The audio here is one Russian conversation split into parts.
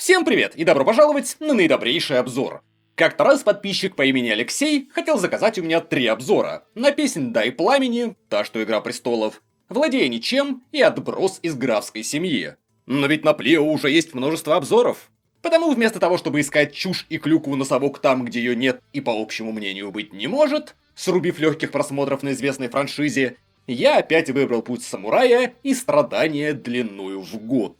Всем привет и добро пожаловать на наидобрейший обзор. Как-то раз подписчик по имени Алексей хотел заказать у меня 3 обзора. На песнь «Дай пламени», та что «Игра престолов», «Владея ничем» и «Отброс из графской семьи». Но ведь на Плио уже есть множество обзоров. Потому вместо того, чтобы искать чушь и клюкву на совок там, где ее нет и по общему мнению быть не может, срубив легких просмотров на известной франшизе, я опять выбрал путь самурая и страдания длиною в год.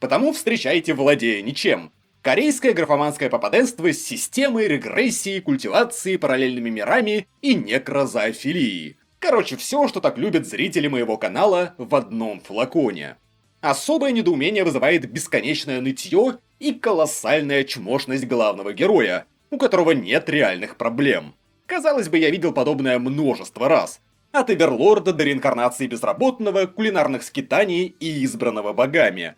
Потому встречайте «Владея ничем». Корейское графоманское попаденство с системой регрессии, культивации, параллельными мирами и некрозоофилии. Короче, все, что так любят зрители моего канала в одном флаконе. Особое недоумение вызывает бесконечное нытье и колоссальная чмошность главного героя, у которого нет реальных проблем. Казалось бы, я видел подобное множество раз. От Эверлорда до реинкарнации безработного, кулинарных скитаний и избранного богами.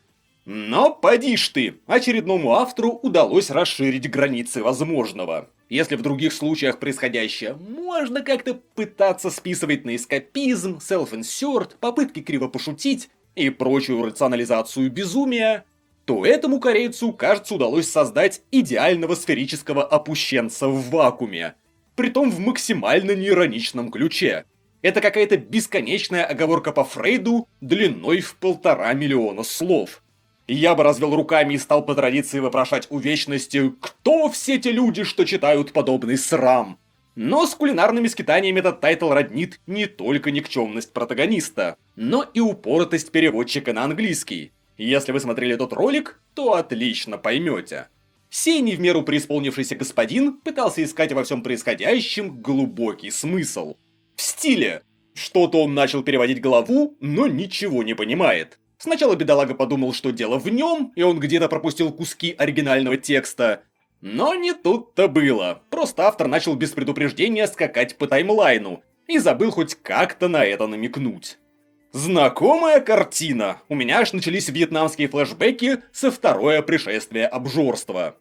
Но поди ж ты, очередному автору удалось расширить границы возможного. Если в других случаях происходящее можно как-то пытаться списывать на эскапизм, self-insert, попытки криво пошутить и прочую рационализацию безумия, то этому корейцу, кажется, удалось создать идеального сферического опущенца в вакууме. Притом в максимально неироничном ключе. Это какая-то бесконечная оговорка по Фрейду длиной в 1,5 миллиона слов. Я бы развел руками и стал по традиции вопрошать у вечности, кто все те люди, что читают подобный срам. Но с кулинарными скитаниями этот тайтл роднит не только никчемность протагониста, но и упоротость переводчика на английский. Если вы смотрели тот ролик, то отлично поймете. Сей не в меру преисполнившийся господин пытался искать во всем происходящем глубокий смысл. В стиле что-то он начал переводить главу, но ничего не понимает. Сначала бедолага подумал, что дело в нем, и он где-то пропустил куски оригинального текста. Но не тут-то было. Просто автор начал без предупреждения скакать по таймлайну и забыл хоть как-то на это намекнуть. Знакомая картина. У меня аж начались вьетнамские флешбеки со второе пришествие обжорства.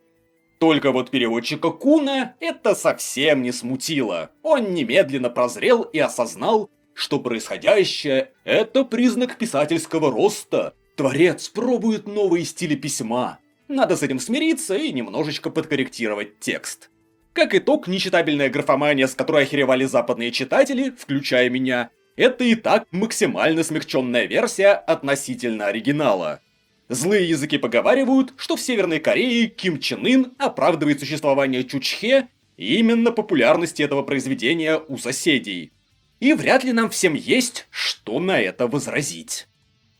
Только вот переводчика Куна это совсем не смутило. Он немедленно прозрел и осознал, что происходящее – это признак писательского роста. Творец пробует новые стили письма. Надо с этим смириться и немножечко подкорректировать текст. Как итог, нечитабельная графомания, с которой охеревали западные читатели, включая меня, это и так максимально смягченная версия относительно оригинала. Злые языки поговаривают, что в Северной Корее Ким Чен Ын оправдывает существование Чучхе именно популярности этого произведения у соседей. И вряд ли нам всем есть, что на это возразить.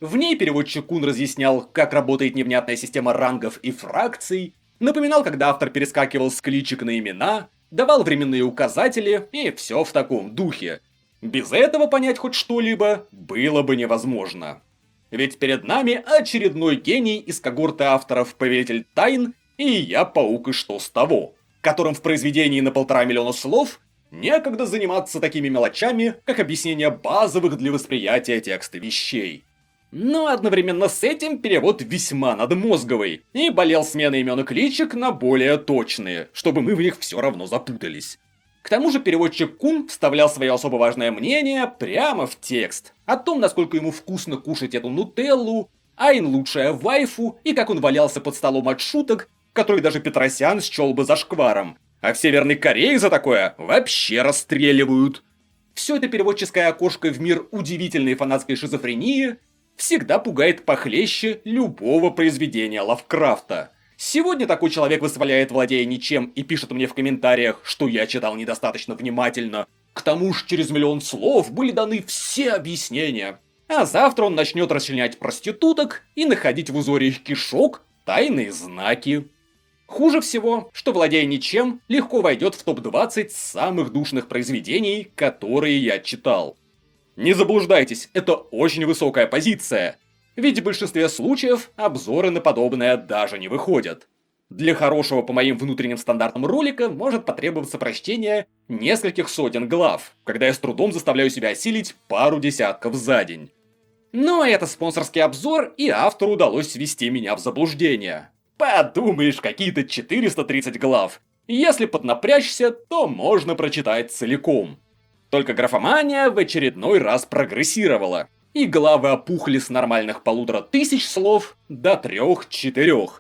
В ней переводчик Кун разъяснял, как работает невнятная система рангов и фракций, напоминал, когда автор перескакивал с кличек на имена, давал временные указатели и все в таком духе. Без этого понять хоть что-либо было бы невозможно. Ведь перед нами очередной гений из когорты авторов «Повелитель тайн» и «Я паук и что с того», которым в произведении на 1,5 миллиона слов некогда заниматься такими мелочами, как объяснение базовых для восприятия текста вещей. Но одновременно с этим перевод весьма надмозговый и болел сменой имен и кличек на более точные, чтобы мы в них все равно запутались. К тому же переводчик Кун вставлял свое особо важное мнение прямо в текст о том, насколько ему вкусно кушать эту нутеллу, Айн лучшая вайфу и как он валялся под столом от шуток, которые даже Петросян счел бы зашкваром. А в Северной Корее за такое вообще расстреливают. Все это переводческое окошко в мир удивительной фанатской шизофрении всегда пугает похлеще любого произведения Лавкрафта. Сегодня такой человек восхваляет «Владея ничем» и пишет мне в комментариях, что я читал недостаточно внимательно. К тому же через 1 миллион слов были даны все объяснения. А завтра он начнет расчленять проституток и находить в узоре их кишок тайные знаки. Хуже всего, что «Владея ничем» легко войдет в топ-20 самых душных произведений, которые я читал. Не заблуждайтесь, это очень высокая позиция, ведь в большинстве случаев обзоры на подобное даже не выходят. Для хорошего по моим внутренним стандартам ролика может потребоваться прочтение нескольких сотен глав, когда я с трудом заставляю себя осилить пару десятков за день. Но это спонсорский обзор, и автору удалось ввести меня в заблуждение. Подумаешь, какие-то 430 глав. Если поднапрячься, то можно прочитать целиком. Только графомания в очередной раз прогрессировала, и главы опухли с нормальных 1500 слов до 3-4.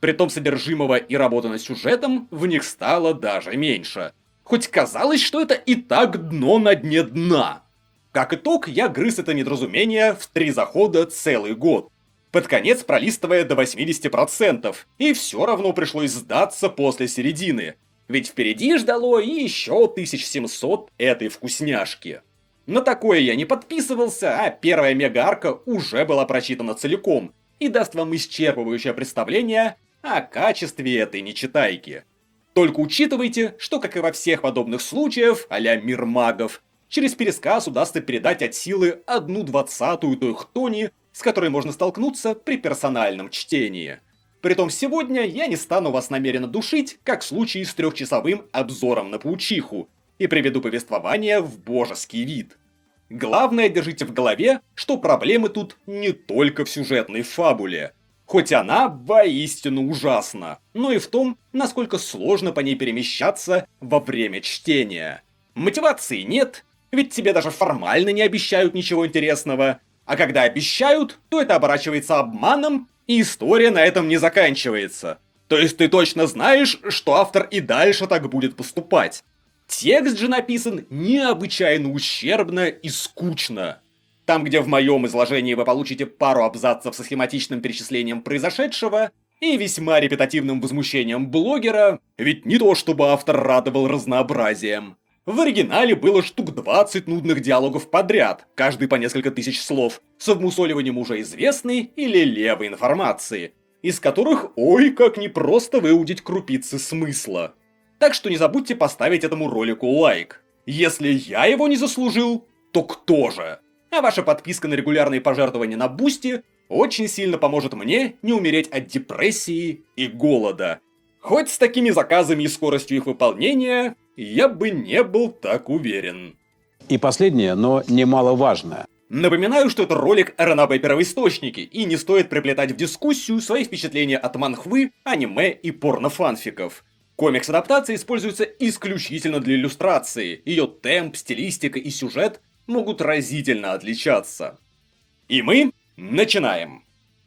Притом содержимого и работы над сюжетом в них стало даже меньше. Хоть казалось, что это и так дно на дне дна. Как итог, я грыз это недоразумение в 3 захода целый год. Под конец пролистывая до 80%, и все равно пришлось сдаться после середины. Ведь впереди ждало и еще 1700 этой вкусняшки. На такое я не подписывался, а первая мега-арка уже была прочитана целиком и даст вам исчерпывающее представление о качестве этой нечитайки. Только учитывайте, что, как и во всех подобных случаях, а-ля Мир магов, через пересказ удастся передать от силы 1/20 той хтони, с которой можно столкнуться при персональном чтении. Притом сегодня я не стану вас намеренно душить, как в случае с 3-часовым обзором на паучиху, и приведу повествование в божеский вид. Главное, держите в голове, что проблемы тут не только в сюжетной фабуле. Хоть она воистину ужасна, но и в том, насколько сложно по ней перемещаться во время чтения. Мотивации нет, ведь тебе даже формально не обещают ничего интересного, а когда обещают, то это оборачивается обманом, и история на этом не заканчивается. То есть ты точно знаешь, что автор и дальше так будет поступать. Текст же написан необычайно ущербно и скучно. Там, где в моем изложении вы получите пару абзацев со схематичным перечислением произошедшего и весьма репетативным возмущением блогера, ведь не то чтобы автор радовал разнообразием. В оригинале было штук 20 нудных диалогов подряд, каждый по несколько тысяч слов, с обмусоливанием уже известной или левой информации, из которых ой как непросто выудить крупицы смысла. Так что не забудьте поставить этому ролику лайк. Если я его не заслужил, то кто же? А ваша подписка на регулярные пожертвования на Бусти очень сильно поможет мне не умереть от депрессии и голода. Хоть с такими заказами и скоростью их выполнения я бы не был так уверен. И последнее, но немаловажное. Напоминаю, что это ролик о ранобэ-первоисточнике, и не стоит приплетать в дискуссию свои впечатления от манхвы, аниме и порнофанфиков. Комикс-адаптация используется исключительно для иллюстрации, ее темп, стилистика и сюжет могут разительно отличаться. И мы начинаем.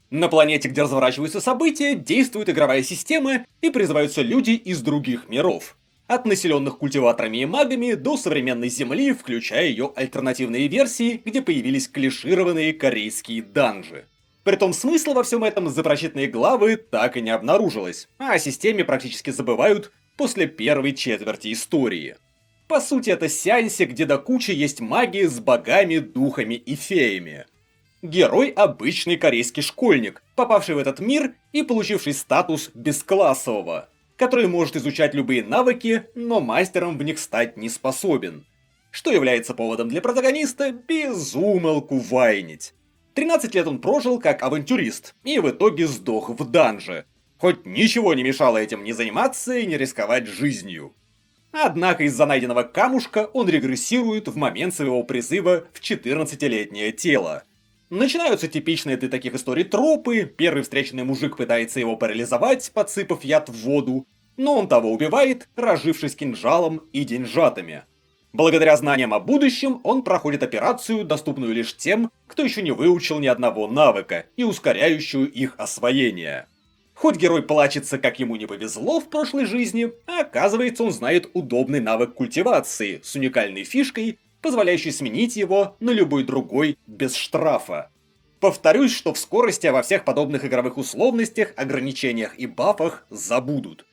На планете, где разворачиваются события, действует игровая система и призываются люди из других миров. От населенных культиваторами и магами до современной Земли, включая ее альтернативные версии, где появились клишированные корейские данжи. Притом смысла во всем этом за прочитанные главы так и не обнаружилось, а о системе практически забывают после первой четверти истории. По сути, это сеансе, где до кучи есть маги с богами, духами и феями. Герой – обычный корейский школьник, попавший в этот мир и получивший статус бесклассового, который может изучать любые навыки, но мастером в них стать не способен. Что является поводом для протагониста безумолку вайнить. 13 лет он прожил как авантюрист и в итоге сдох в данже. Хоть ничего не мешало этим не заниматься и не рисковать жизнью. Однако из-за найденного камушка он регрессирует в момент своего призыва в 14-летнее тело. Начинаются типичные для таких историй тропы, первый встреченный мужик пытается его парализовать, подсыпав яд в воду, но он того убивает, разжившись кинжалом и деньжатами. Благодаря знаниям о будущем он проходит операцию, доступную лишь тем, кто еще не выучил ни одного навыка и ускоряющую их освоение. Хоть герой плачется, как ему не повезло в прошлой жизни, а оказывается он знает удобный навык культивации с уникальной фишкой, позволяющей сменить его на любой другой без штрафа. Повторюсь, что в скорости во всех подобных игровых условностях, ограничениях и бафах забудут.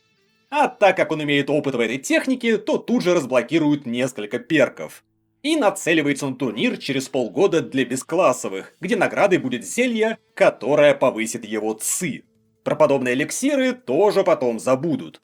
А так как он имеет опыт в этой технике, то тут же разблокируют несколько перков. И нацеливается на турнир через полгода для бесклассовых, где наградой будет зелье, которое повысит его ци. Про подобные эликсиры тоже потом забудут.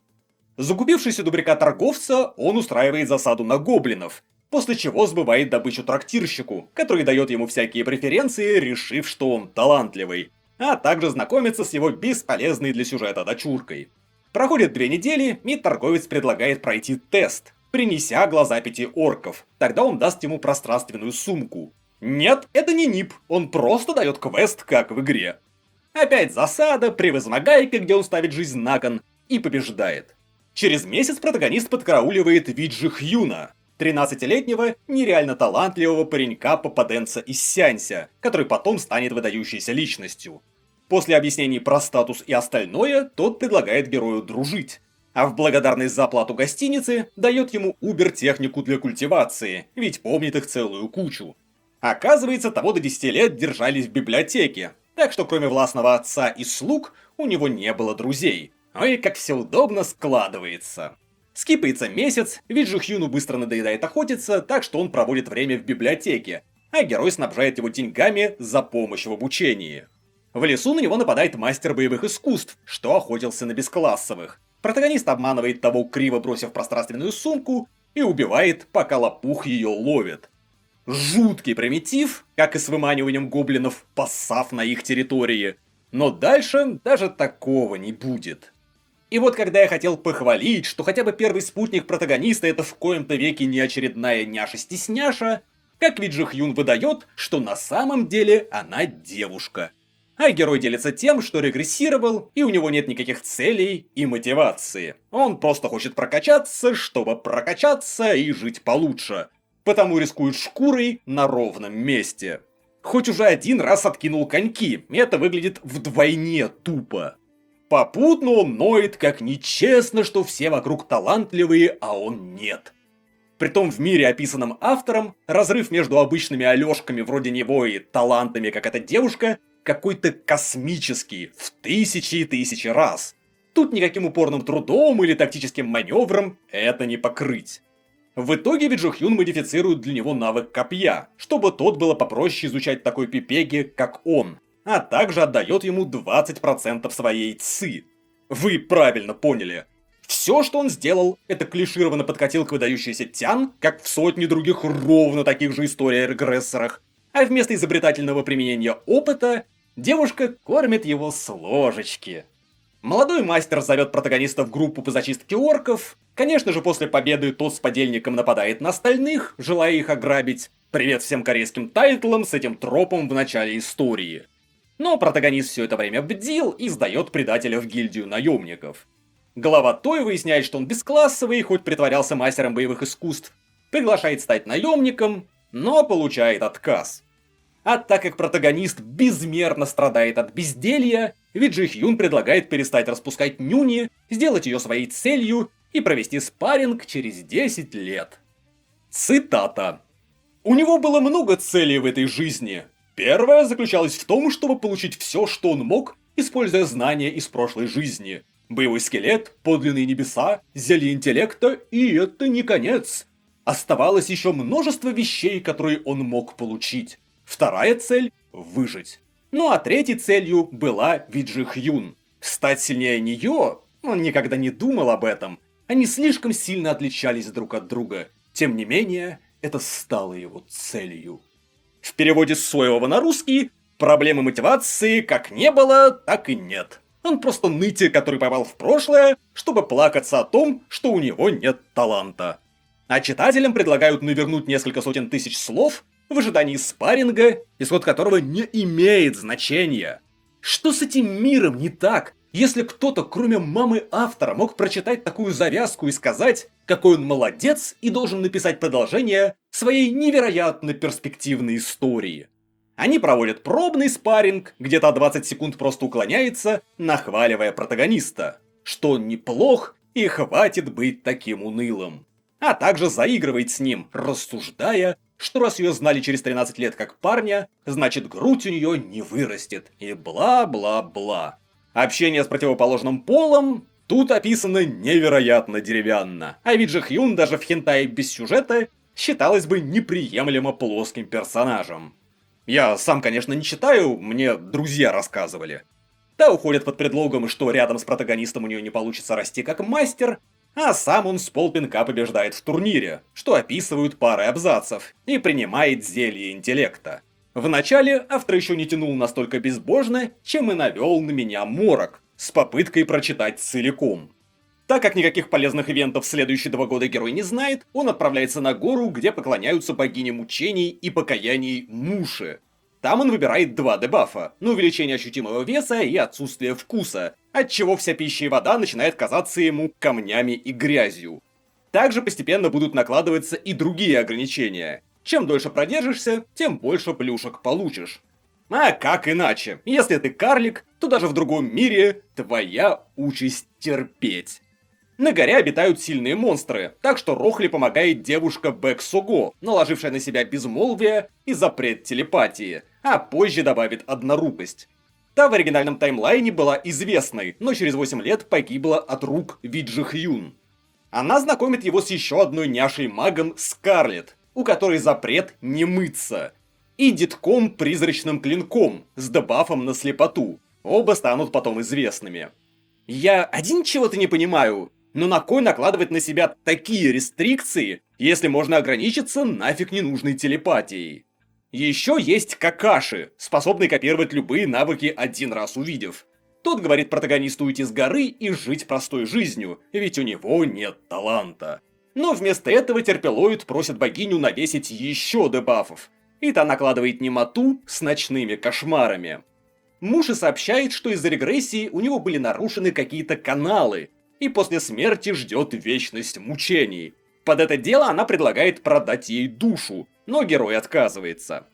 Закупившись у добряка торговца, он устраивает засаду на гоблинов, после чего сбывает добычу трактирщику, который дает ему всякие преференции, решив, что он талантливый, а также знакомится с его бесполезной для сюжета дочуркой. Проходит 2 недели, и торговец предлагает пройти тест, принеся глаза 5 орков, тогда он даст ему пространственную сумку. Нет, это не нип, он просто дает квест, как в игре. Опять засада, превозмогайка, где он ставит жизнь на кон, и побеждает. Через месяц протагонист подкарауливает Виджи Хьюна, 13-летнего, нереально талантливого паренька-попаденца из Сянься, который потом станет выдающейся личностью. После объяснений про статус и остальное, тот предлагает герою дружить. А в благодарность за оплату гостиницы дает ему Убер-технику для культивации, ведь помнит их целую кучу. Оказывается, того до 10 лет держались в библиотеке, так что кроме властного отца и слуг, у него не было друзей. Ой, как все удобно складывается. Скипается месяц, ведь Жихюну быстро надоедает охотиться, так что он проводит время в библиотеке, а герой снабжает его деньгами за помощь в обучении. В лесу на него нападает мастер боевых искусств, что охотился на бесклассовых. Протагонист обманывает того, криво бросив пространственную сумку, и убивает, пока лопух ее ловит. Жуткий примитив, как и с выманиванием гоблинов, поссав на их территории. Но дальше даже такого не будет. И вот когда я хотел похвалить, что хотя бы первый спутник протагониста это в коем-то веке не очередная няша-стесняша, как ведь Жихюн выдает, что на самом деле она девушка. А герой делится тем, что регрессировал, и у него нет никаких целей и мотивации. Он просто хочет прокачаться, чтобы прокачаться и жить получше. Потому рискует шкурой на ровном месте. Хоть уже один раз откинул коньки, это выглядит вдвойне тупо. Попутно он ноет, как нечестно, что все вокруг талантливые, а он нет. Притом в мире, описанном автором, разрыв между обычными Алёшками вроде него и талантами, как эта девушка, какой-то космический, в тысячи и тысячи раз. Тут никаким упорным трудом или тактическим маневром это не покрыть. В итоге ведь Жихюн модифицирует для него навык копья, чтобы тот было попроще изучать такой пипеги, как он, а также отдает ему 20% своей ци. Вы правильно поняли. Все, что он сделал, это клишированно подкатил к выдающейся Тян, как в сотне других ровно таких же историй о регрессорах, а вместо изобретательного применения опыта, девушка кормит его с ложечки. Молодой мастер зовет протагониста в группу по зачистке орков. Конечно же, после победы тот с подельником нападает на остальных, желая их ограбить. Привет всем корейским тайтлам с этим тропом в начале истории. Но протагонист все это время бдил и сдает предателя в гильдию наемников. Глава Той выясняет, что он бесклассовый, хоть притворялся мастером боевых искусств. Приглашает стать наемником, но получает отказ. А так как протагонист безмерно страдает от безделья, ведь Жихюн предлагает перестать распускать нюни, сделать ее своей целью и провести спарринг через 10 лет. Цитата. «У него было много целей в этой жизни. Первая заключалась в том, чтобы получить все, что он мог, используя знания из прошлой жизни. Боевой скелет, подлинные небеса, зелье интеллекта, и это не конец. Оставалось еще множество вещей, которые он мог получить. Вторая цель – выжить. Ну а третьей целью была ведь Жихюн. Стать сильнее нее? Он никогда не думал об этом. Они слишком сильно отличались друг от друга. Тем не менее, это стало его целью». В переводе с Соевого на русский проблемы мотивации как не было, так и нет. Он просто нытик, который попал в прошлое, чтобы плакаться о том, что у него нет таланта. А читателям предлагают навернуть несколько сотен тысяч слов в ожидании спарринга, исход которого не имеет значения. Что с этим миром не так, если кто-то, кроме мамы автора, мог прочитать такую завязку и сказать, какой он молодец и должен написать продолжение своей невероятно перспективной истории? Они проводят пробный спарринг, где-то 20 секунд просто уклоняется, нахваливая протагониста, что он неплох и хватит быть таким унылым. А также заигрывает с ним, рассуждая, что раз ее знали через 13 лет как парня, значит грудь у нее не вырастет, и бла-бла-бла. Общение с противоположным полом тут описано невероятно деревянно, а ведь Жихюн даже в хентае без сюжета считалось бы неприемлемо плоским персонажем. Я сам, конечно, не читаю, мне друзья рассказывали. Та уходит под предлогом, что рядом с протагонистом у нее не получится расти как мастер, а сам он с полпинка побеждает в турнире, что описывают пары абзацев, и принимает зелье интеллекта. Вначале автор еще не тянул настолько безбожно, чем и навел на меня морок, с попыткой прочитать целиком. Так как никаких полезных ивентов в следующие 2 года герой не знает, он отправляется на гору, где поклоняются богине мучений и покаяний Муши. Там он выбирает 2 дебафа, на увеличение ощутимого веса и отсутствие вкуса, отчего вся пища и вода начинает казаться ему камнями и грязью. Также постепенно будут накладываться и другие ограничения. Чем дольше продержишься, тем больше плюшек получишь. А как иначе? Если ты карлик, то даже в другом мире твоя участь терпеть. На горе обитают сильные монстры, так что Рохли помогает девушка Бэк Сого, наложившая на себя безмолвие и запрет телепатии, а позже добавит однорукость. Та в оригинальном таймлайне была известной, но через 8 лет погибла от рук Виджи Хьюн. Она знакомит его с еще одной няшей-магом Скарлетт, у которой запрет не мыться. И детком призрачным клинком с дебафом на слепоту. Оба станут потом известными. Я один чего-то не понимаю, но на кой накладывать на себя такие рестрикции, если можно ограничиться нафиг ненужной телепатией? Еще есть Какаши, способный копировать любые навыки один раз увидев. Тот говорит протагонисту уйти с горы и жить простой жизнью, ведь у него нет таланта. Но вместо этого терпелоид просит богиню навесить еще дебафов. И та накладывает немоту с ночными кошмарами. Муж и сообщает, что из-за регрессии у него были нарушены какие-то каналы, и после смерти ждет вечность мучений. Под это дело она предлагает продать ей душу, но герой отказывается.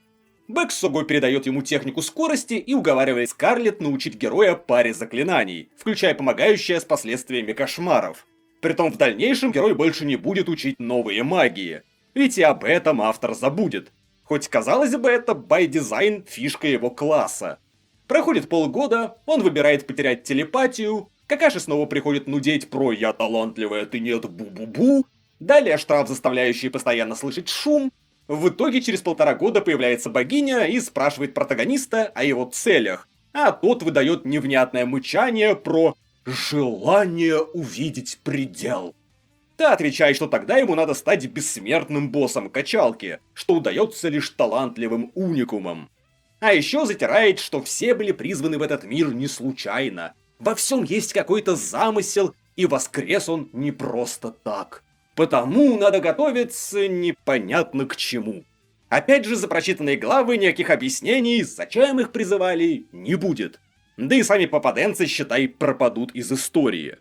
Бэк Согой передает ему технику скорости и уговаривает Скарлетт научить героя паре заклинаний, включая помогающее с последствиями кошмаров. Притом в дальнейшем герой больше не будет учить новые магии, ведь и об этом автор забудет. Хоть, казалось бы, это by design фишка его класса. Проходит полгода, он выбирает потерять телепатию, Какаши снова приходит нудеть про «я талантливая, ты нет, бу-бу-бу», далее штраф, заставляющий постоянно слышать шум. В итоге через 1,5 года появляется богиня и спрашивает протагониста о его целях, а тот выдает невнятное мычание про «желание увидеть предел». Та отвечает, что тогда ему надо стать бессмертным боссом качалки, что удается лишь талантливым уникумам. А еще затирает, что все были призваны в этот мир не случайно. Во всем есть какой-то замысел, и воскрес он не просто так. Потому надо готовиться непонятно к чему. Опять же, за прочитанные главы никаких объяснений, зачем их призывали, не будет. Да и сами попаденцы, считай, пропадут из истории.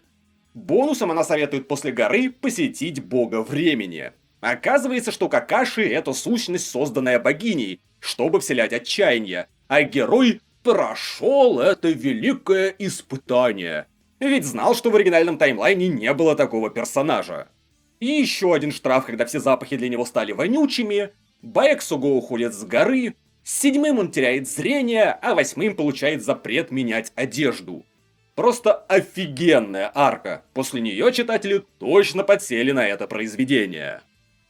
Бонусом она советует после горы посетить бога времени. Оказывается, что Какаши — это сущность, созданная богиней, чтобы вселять отчаяние, а герой прошел это великое испытание. Ведь знал, что в оригинальном таймлайне не было такого персонажа. И еще один штраф, когда все запахи для него стали вонючими. Бэк Сого уходит с горы, с 7-м он теряет зрение, а 8-м получает запрет менять одежду. Просто офигенная арка. После нее читатели точно подсели на это произведение.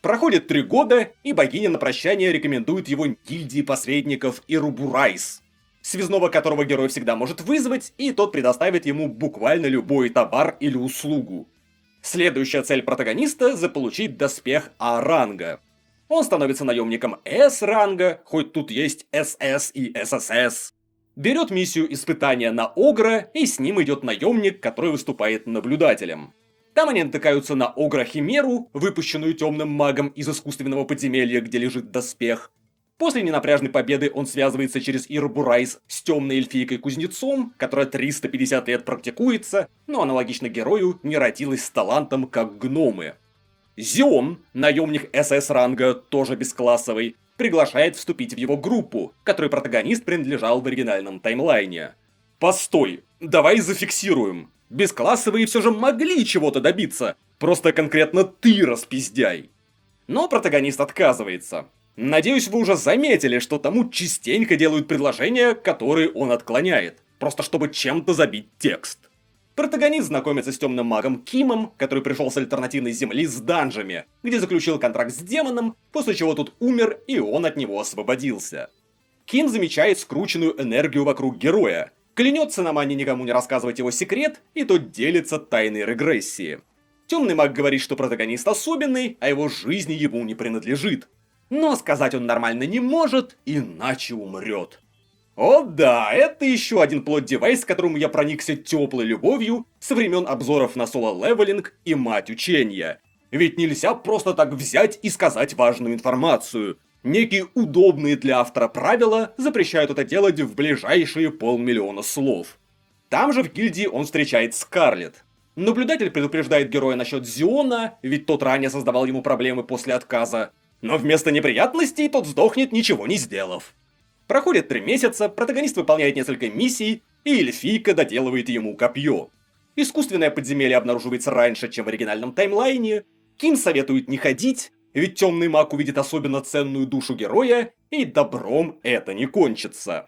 Проходит 3 года, и богиня на прощание рекомендует его гильдии посредников Ирубурайс, связного которого герой всегда может вызвать, и тот предоставит ему буквально любой товар или услугу. Следующая цель протагониста — заполучить доспех А-ранга. Он становится наемником С-ранга, хоть тут есть СС и ССС. Берет миссию испытания на Огра, и с ним идет наемник, который выступает наблюдателем. Там они натыкаются на Огра-химеру, выпущенную темным магом из искусственного подземелья, где лежит доспех. После ненапряжной победы он связывается через Ирбурайс с темной эльфийкой-кузнецом, которая 350 лет практикуется, но аналогично герою не родилась с талантом, как гномы. Зион, наемник СС-ранга, тоже бесклассовый, приглашает вступить в его группу, которой протагонист принадлежал в оригинальном таймлайне. Постой, давай зафиксируем. Бесклассовые все же могли чего-то добиться, просто конкретно ты распиздяй. Но протагонист отказывается. Надеюсь, вы уже заметили, что тому частенько делают предложения, которые он отклоняет, просто чтобы чем-то забить текст. Протагонист знакомится с темным магом Кимом, который пришел с альтернативной земли с данжами, где заключил контракт с демоном, после чего тот умер, и он от него освободился. Ким замечает скрученную энергию вокруг героя, клянется на мане никому не рассказывать его секрет, и тот делится тайной регрессии. Темный маг говорит, что протагонист особенный, а его жизнь ему не принадлежит. Но сказать он нормально не может, иначе умрет. О да, это еще один плот-девайс, к которому я проникся теплой любовью со времен обзоров на соло-левелинг и мать учения. Ведь нельзя просто так взять и сказать важную информацию. Некие удобные для автора правила запрещают это делать в ближайшие 500 000 слов. Там же в гильдии он встречает Скарлетт. Наблюдатель предупреждает героя насчет Зиона, ведь тот ранее создавал ему проблемы после отказа. Но вместо неприятностей тот сдохнет, ничего не сделав. Проходит 3 месяца, протагонист выполняет несколько миссий, и эльфийка доделывает ему копье. Искусственное подземелье обнаруживается раньше, чем в оригинальном таймлайне. Ким советует не ходить, ведь темный маг увидит особенно ценную душу героя, и добром это не кончится.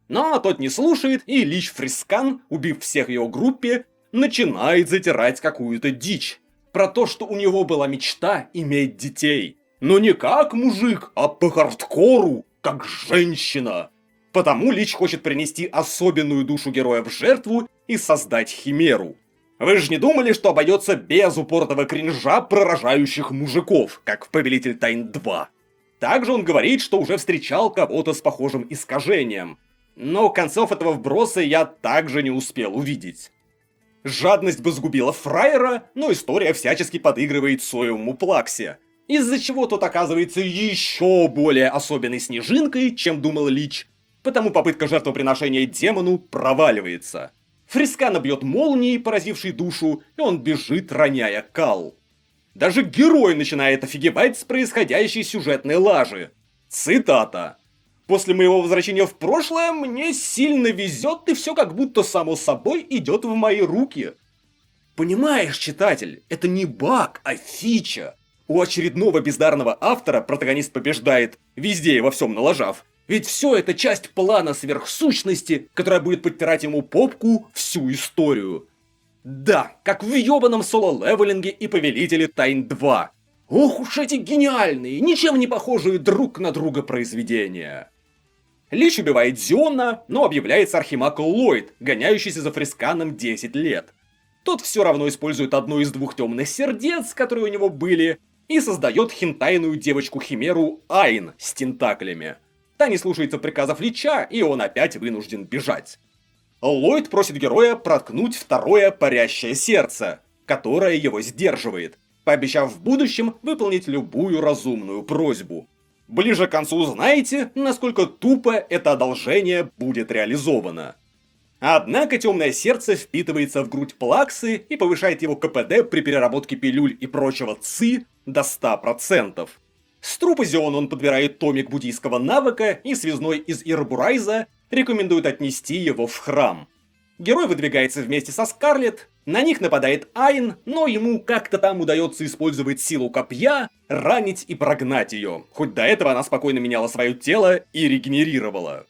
Но тот не слушает, и Лич Фрискан, убив всех в его группе, начинает затирать какую-то дичь. Про то, что у него была мечта иметь детей. Но не как мужик, а по хардкору, как женщина. Потому Лич хочет принести особенную душу героя в жертву и создать химеру. Вы же не думали, что обойдется без упорного кринжа пророжающих мужиков, как в Повелитель Тайн 2? Также он говорит, что уже встречал кого-то с похожим искажением. Но концов этого вброса я также не успел увидеть. Жадность бы сгубила фраера, но история всячески подыгрывает соевому плаксе. Из-за чего тот оказывается еще более особенной снежинкой, чем думал Лич. Потому попытка жертвоприношения демону проваливается. Фрискана бьет молнией, поразившей душу, и он бежит, роняя кал. Даже герой начинает офигевать с происходящей сюжетной лажи. Цитата. «После моего возвращения в прошлое мне сильно везет, и все как будто само собой идет в мои руки». Понимаешь, читатель, это не баг, а фича. У очередного бездарного автора протагонист побеждает, везде и во всем налажав. Ведь все это часть плана сверхсущности, которая будет подтирать ему попку всю историю. Да, как в ёбаном соло-левелинге и Повелителе Тайн 2. Ох уж эти гениальные, ничем не похожие друг на друга произведения. Лич убивает Зиона, но объявляется архимаг Ллойд, гоняющийся за Фрисканом 10 лет. Тот все равно использует одно из 2 темных сердец, которые у него были, и создает хентайную девочку-химеру Айн с тентаклями. Та не слушается приказов Лича, и он опять вынужден бежать. Ллойд просит героя проткнуть второе парящее сердце, которое его сдерживает, пообещав в будущем выполнить любую разумную просьбу. Ближе к концу узнаете, насколько тупо это одолжение будет реализовано. Однако темное сердце впитывается в грудь Плаксы и повышает его КПД при переработке пилюль и прочего ЦИ до 100%. С трупа Зиона он подбирает томик буддийского навыка, и связной из Ирбурайза рекомендует отнести его в храм. Герой выдвигается вместе со Скарлетт, на них нападает Айн, но ему как-то там удается использовать силу копья, ранить и прогнать ее, хоть до этого она спокойно меняла свое тело и регенерировала.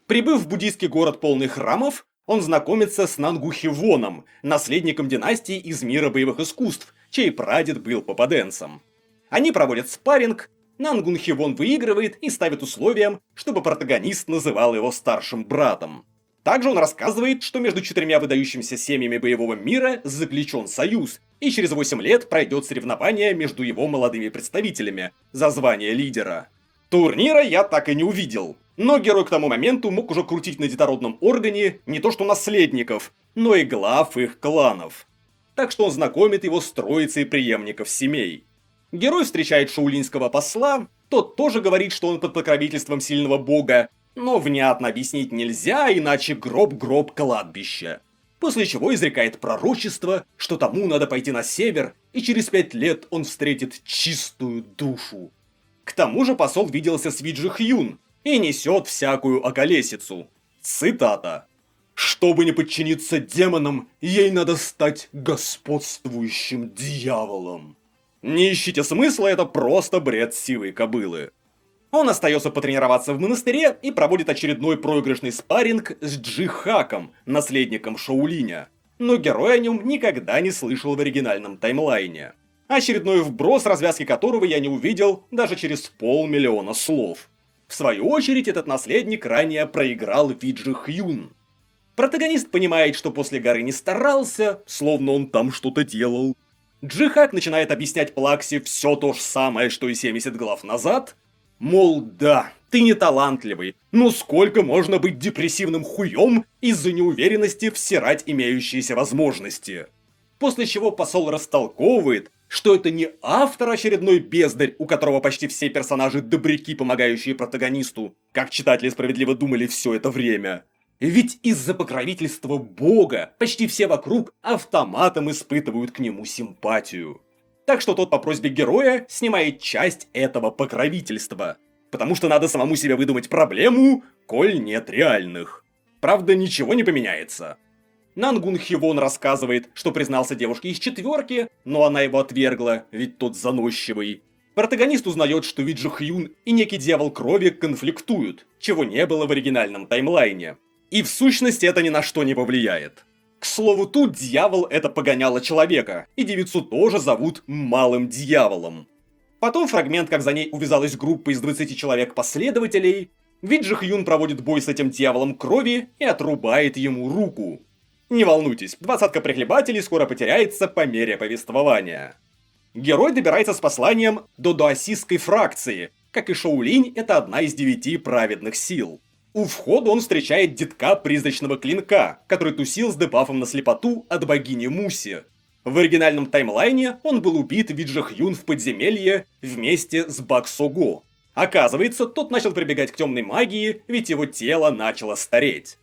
Прибыв в буддийский город полный храмов, он знакомится с Нангухивоном, наследником династии из мира боевых искусств, чей прадед был попаденцем. Они проводят спарринг, Нангунхивон выигрывает и ставит условием, чтобы протагонист называл его старшим братом. Также он рассказывает, что между 4 выдающимися семьями боевого мира заключен союз, и через 8 лет пройдет соревнование между его молодыми представителями за звание лидера. Турнира я так и не увидел, но герой к тому моменту мог уже крутить на детородном органе не то что наследников, но и глав их кланов. Так что он знакомит его с троицей преемников семей. Герой встречает шаулинского посла, тот тоже говорит, что он под покровительством сильного бога, но внятно объяснить нельзя, иначе гроб кладбище. После чего изрекает пророчество, что тому надо пойти на север, и через 5 лет он встретит чистую душу. К тому же посол виделся с Виджи Хьюн и несет всякую околесицу. Цитата. «Чтобы не подчиниться демонам, ей надо стать господствующим дьяволом». Не ищите смысла, это просто бред сивой кобылы. Он остается потренироваться в монастыре и проводит очередной проигрышный спарринг с Джихаком, наследником Шаулиня. Но герой о нем никогда не слышал в оригинальном таймлайне. Очередной вброс, развязки которого я не увидел даже через 500 000 слов. В свою очередь, этот наследник ранее проиграл Виджи Хьюн. Протагонист понимает, что после горы не старался, словно он там что-то делал. Джихак начинает объяснять Плаксе все то же самое, что и 70 глав назад. Мол, да, ты не талантливый, но сколько можно быть депрессивным хуем из-за неуверенности всирать имеющиеся возможности? После чего посол растолковывает, что это не автор очередной бездарь, у которого почти все персонажи добряки, помогающие протагонисту, как читатели справедливо думали все это время. Ведь из-за покровительства бога почти все вокруг автоматом испытывают к нему симпатию. Так что тот по просьбе героя снимает часть этого покровительства. Потому что надо самому себе выдумать проблему, коль нет реальных. Правда, ничего не поменяется. Нангун Хивон рассказывает, что признался девушке из четверки, но она его отвергла, ведь тот заносчивый. Протагонист узнает, что Виджи Хьюн и некий дьявол крови конфликтуют, чего не было в оригинальном таймлайне. И в сущности это ни на что не повлияет. К слову, тут дьявол — это погоняло человека, и девицу тоже зовут Малым Дьяволом. Потом фрагмент, как за ней увязалась группа из 20 человек-последователей. Виджи Хьюн проводит бой с этим дьяволом крови и отрубает ему руку. Не волнуйтесь, 20 прихлебателей скоро потеряется по мере повествования. Герой добирается с посланием до дуасистской фракции. Как и Шаолинь, это одна из 9 праведных сил. У входа он встречает детка призрачного клинка, который тусил с дебафом на слепоту от богини Муси. В оригинальном таймлайне он был убит Виджи Хьюн в подземелье вместе с Бак Сого. Оказывается, тот начал прибегать к темной магии, ведь его тело начало стареть.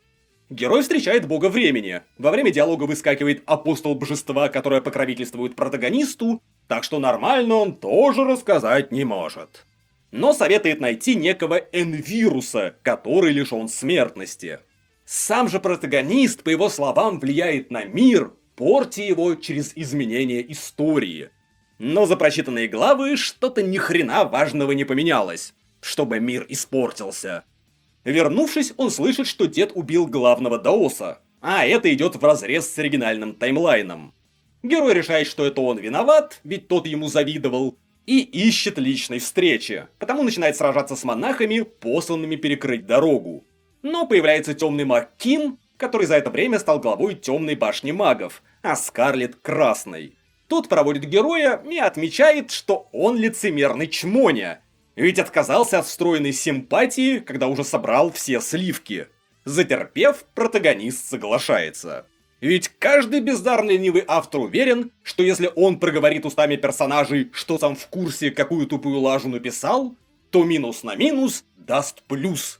Герой встречает бога времени. Во время диалога выскакивает апостол божества, которое покровительствует протагонисту, так что нормально он тоже рассказать не может. Но советует найти некого Энвируса, который лишен смертности. Сам же протагонист, по его словам, влияет на мир, портя его через изменение истории. Но за прочитанные главы что-то ни хрена важного не поменялось, чтобы мир испортился. Вернувшись, он слышит, что дед убил главного даоса, а это идет вразрез с оригинальным таймлайном. Герой решает, что это он виноват, ведь тот ему завидовал, и ищет личной встречи, потому начинает сражаться с монахами, посланными перекрыть дорогу. Но появляется темный маг Ким, который за это время стал главой темной башни магов, а Скарлетт красной. Тот проводит героя и отмечает, что он лицемерный чмоня, ведь отказался от встроенной симпатии, когда уже собрал все сливки. Затерпев, протагонист соглашается. Ведь каждый бездарный ленивый автор уверен, что если он проговорит устами персонажей, что сам в курсе, какую тупую лажу написал, то минус на минус даст плюс.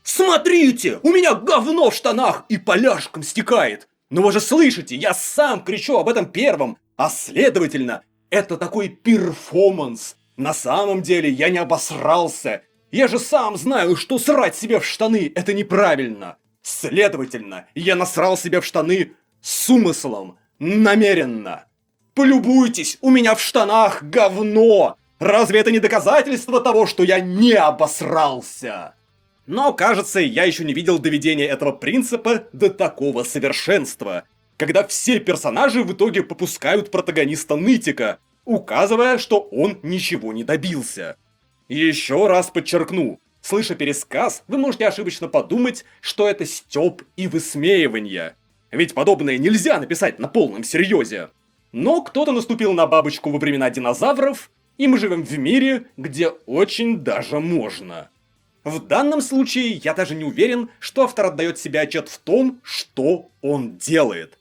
«Смотрите, у меня говно в штанах и поляшком стекает! Но вы же слышите, я сам кричу об этом первым, а следовательно, это такой перформанс. На самом деле я не обосрался. Я же сам знаю, что срать себе в штаны это неправильно. Следовательно, я насрал себе в штаны с умыслом, намеренно. Полюбуйтесь, у меня в штанах говно. Разве это не доказательство того, что я не обосрался?» Но, кажется, я еще не видел доведения этого принципа до такого совершенства, когда все персонажи в итоге попускают протагониста нытика, указывая, что он ничего не добился. Еще раз подчеркну, слыша пересказ, вы можете ошибочно подумать, что это стёб и высмеивание. Ведь подобное нельзя написать на полном серьезе. Но кто-то наступил на бабочку во времена динозавров, и мы живем в мире, где очень даже можно. В данном случае я даже не уверен, что автор отдает себе отчет в том, что он делает.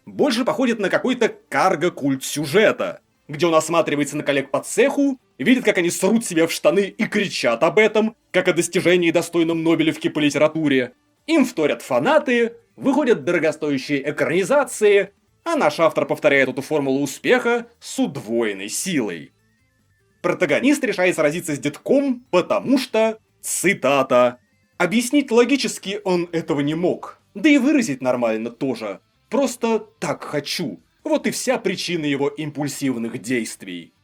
Больше походит на какой-то карго-культ сюжета, где он осматривается на коллег по цеху, видит, как они срут себе в штаны и кричат об этом, как о достижении, достойном Нобелевки по литературе. Им вторят фанаты, выходят дорогостоящие экранизации, а наш автор повторяет эту формулу успеха с удвоенной силой. Протагонист решает сразиться с детком, потому что, цитата, «объяснить логически он этого не мог, да и выразить нормально тоже, просто так хочу». Вот и вся причина его импульсивных действий.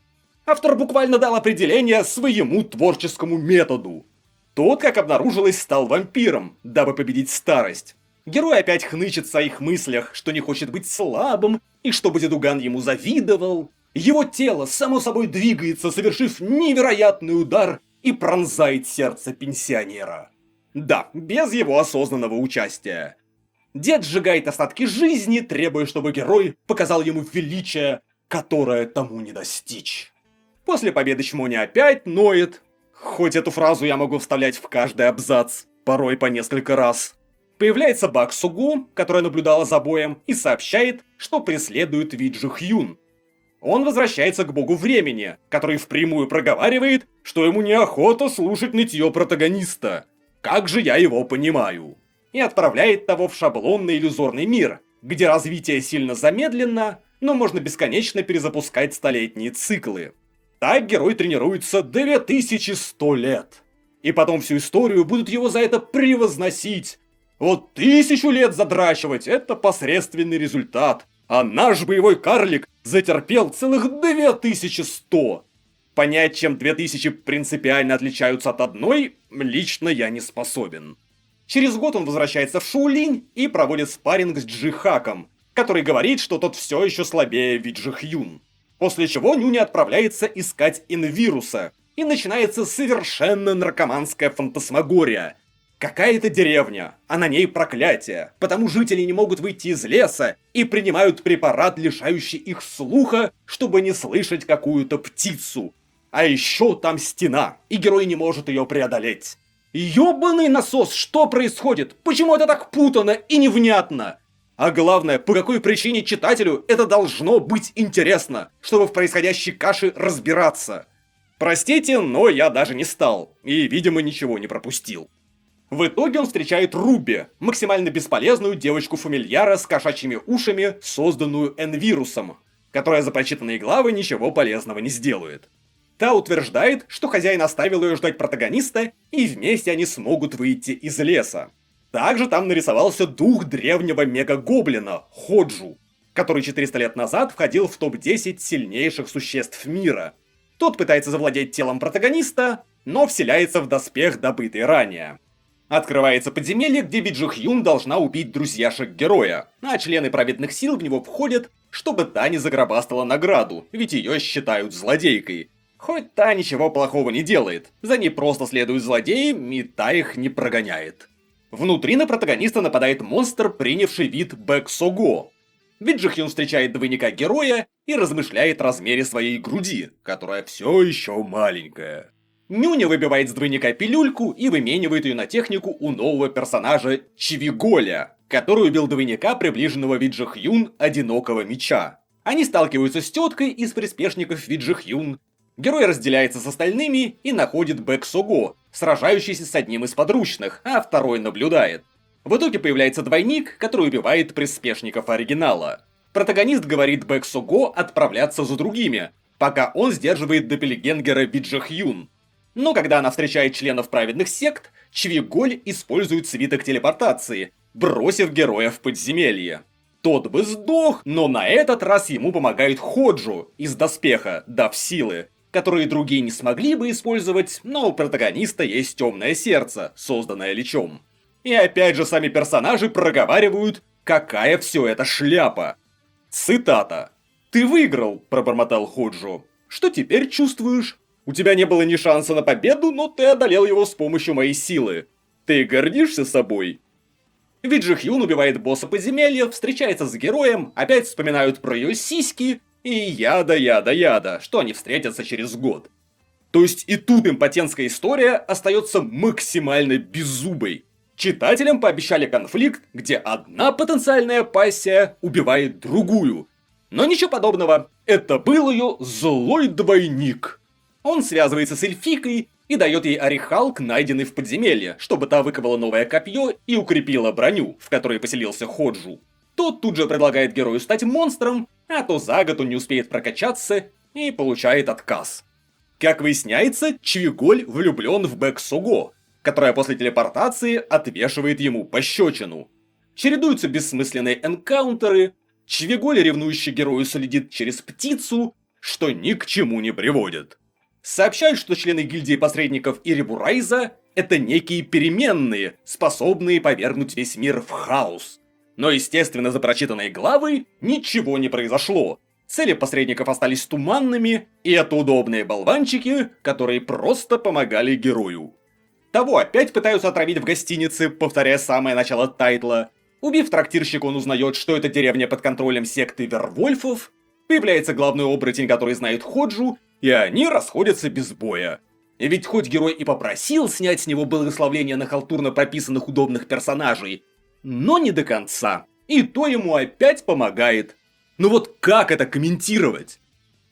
Автор буквально дал определение своему творческому методу. Тот, как обнаружилось, стал вампиром, дабы победить старость. Герой опять хнычет в своих мыслях, что не хочет быть слабым, и чтобы дедуган ему завидовал. Его тело само собой двигается, совершив невероятный удар, и пронзает сердце пенсионера. Да, без его осознанного участия. Дед сжигает остатки жизни, требуя, чтобы герой показал ему величие, которое тому не достичь. После победы чмоня опять ноет. Хоть эту фразу я могу вставлять в каждый абзац, порой по несколько раз. Появляется Бак Сугу, которая наблюдала за боем, и сообщает, что преследует Виджи Хьюн. Он возвращается к богу времени, который впрямую проговаривает, что ему неохота слушать нытье протагониста. Как же я его понимаю? И отправляет того в шаблонный иллюзорный мир, где развитие сильно замедлено, но можно бесконечно перезапускать столетние циклы. Так герой тренируется 2100 лет. И потом всю историю будут его за это превозносить. Вот 1000 лет задрачивать – это посредственный результат. А наш боевой карлик затерпел целых 2100. Понять, чем 2000 принципиально отличаются от одной, лично я не способен. Через год он возвращается в Шоулинь и проводит спарринг с Джи-Хаком, который говорит, что тот все еще слабее Виджи Хьюн. После чего Нюня отправляется искать Инвируса, и начинается совершенно наркоманская фантасмагория. Какая-то деревня, а на ней проклятие, потому жители не могут выйти из леса и принимают препарат, лишающий их слуха, чтобы не слышать какую-то птицу. А еще там стена, и герой не может ее преодолеть. Ёбаный насос, что происходит? Почему это так путано и невнятно? А главное, по какой причине читателю это должно быть интересно, чтобы в происходящей каше разбираться? Простите, но я даже не стал, и, видимо, ничего не пропустил. В итоге он встречает Руби, максимально бесполезную девочку-фамильяра с кошачьими ушами, созданную Энвирусом, которая за прочитанные главы ничего полезного не сделает. Та утверждает, что хозяин оставил ее ждать протагониста, и вместе они смогут выйти из леса. Также там нарисовался дух древнего мега-гоблина, Ходжу, который 400 лет назад входил в топ-10 сильнейших существ мира. Тот пытается завладеть телом протагониста, но вселяется в доспех, добытый ранее. Открывается подземелье, где Виджи Хьюн должна убить друзьяшек героя, а члены праведных сил в него входят, чтобы та не загробастала награду, ведь ее считают злодейкой. Хоть та ничего плохого не делает, за ней просто следуют злодеи, и та их не прогоняет. Внутри на протагониста нападает монстр, принявший вид Бэк Сого. Виджи Хьюн встречает двойника героя и размышляет о размере своей груди, которая все еще маленькая. Нюня выбивает с двойника пилюльку и выменивает ее на технику у нового персонажа Чивиголя, который убил двойника приближенного Виджи Хьюн одинокого меча. Они сталкиваются с теткой из приспешников Виджи Хьюн. Герой разделяется с остальными и находит Бэк Сого, сражающийся с одним из подручных, а второй наблюдает. В итоге появляется двойник, который убивает приспешников оригинала. Протагонист говорит Бэк Сого отправляться за другими, пока он сдерживает доппельгенгера Виджи Хьюн. Но когда она встречает членов праведных сект, Чвиголь использует свиток телепортации, бросив героя в подземелье. Тот бы сдох, но на этот раз ему помогает Ходжу из доспеха, дав силы, которые другие не смогли бы использовать, но у протагониста есть темное сердце, созданное Личом. И опять же сами персонажи проговаривают, какая все это шляпа. Цитата. «Ты выиграл», – пробормотал Ходжу. «Что теперь чувствуешь? У тебя не было ни шанса на победу, но ты одолел его с помощью моей силы. Ты гордишься собой?» Виджи Хьюн убивает босса подземелья, встречается с героем, опять вспоминают про ее сиськи, и яда, что они встретятся через год. То есть и тут импотентская история остается максимально беззубой. Читателям пообещали конфликт, где одна потенциальная пассия убивает другую. Но ничего подобного, это был ее злой двойник. Он связывается с эльфикой и дает ей орехалк, найденный в подземелье, чтобы та выковала новое копье и укрепила броню, в которой поселился Ходжу. Тот тут же предлагает герою стать монстром, а то за год он не успеет прокачаться и получает отказ. Как выясняется, Чвиголь влюблен в Бэк Сого, которая после телепортации отвешивает ему пощечину. Чередуются бессмысленные энкаунтеры, Чвиголь, ревнующий герою, следит через птицу, что ни к чему не приводит. Сообщают, что члены гильдии посредников Ирибурайза – это некие переменные, способные повергнуть весь мир в хаос. Но, естественно, за прочитанные главы ничего не произошло. Цели посредников остались туманными, и это удобные болванчики, которые просто помогали герою. Того опять пытаются отравить в гостинице, повторяя самое начало тайтла. Убив трактирщика, он узнает, что это деревня под контролем секты Вервольфов. Появляется главный оборотень, который знает Ходжу, и они расходятся без боя. И ведь хоть герой и попросил снять с него благословление на халтурно прописанных удобных персонажей, но не до конца. И то ему опять помогает. Ну вот как это комментировать?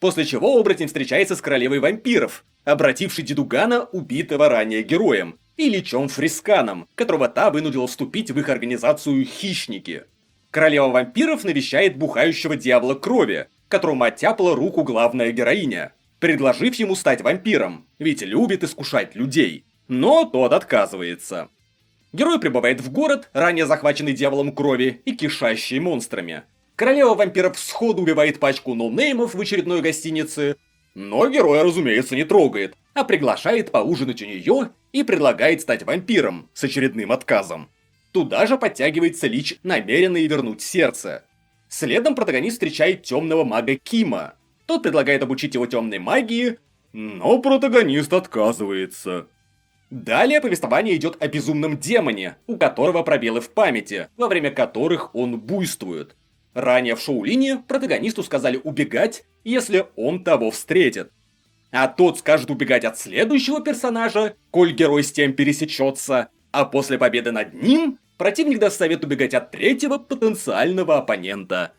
После чего оборотень встречается с королевой вампиров, обратившей Дедугана, убитого ранее героем, и Личом Фрисканом, которого та вынудила вступить в их организацию «Хищники». Королева вампиров навещает бухающего дьявола крови, которому оттяпала руку главная героиня, предложив ему стать вампиром, ведь любит искушать людей. Но тот отказывается. Герой прибывает в город, ранее захваченный дьяволом крови и кишащий монстрами. Королева вампиров сходу убивает пачку ноунеймов в очередной гостинице, но героя, разумеется, не трогает, а приглашает поужинать у нее и предлагает стать вампиром с очередным отказом. Туда же подтягивается Лич, намеренный вернуть сердце. Следом протагонист встречает темного мага Кима. Тот предлагает обучить его темной магии, но протагонист отказывается. Далее повествование идет о безумном демоне, у которого пробелы в памяти, во время которых он буйствует. Ранее в Шоулине протагонисту сказали убегать, если он того встретит. А тот скажет убегать от следующего персонажа, коль герой с тем пересечется, а после победы над ним противник даст совет убегать от третьего потенциального оппонента.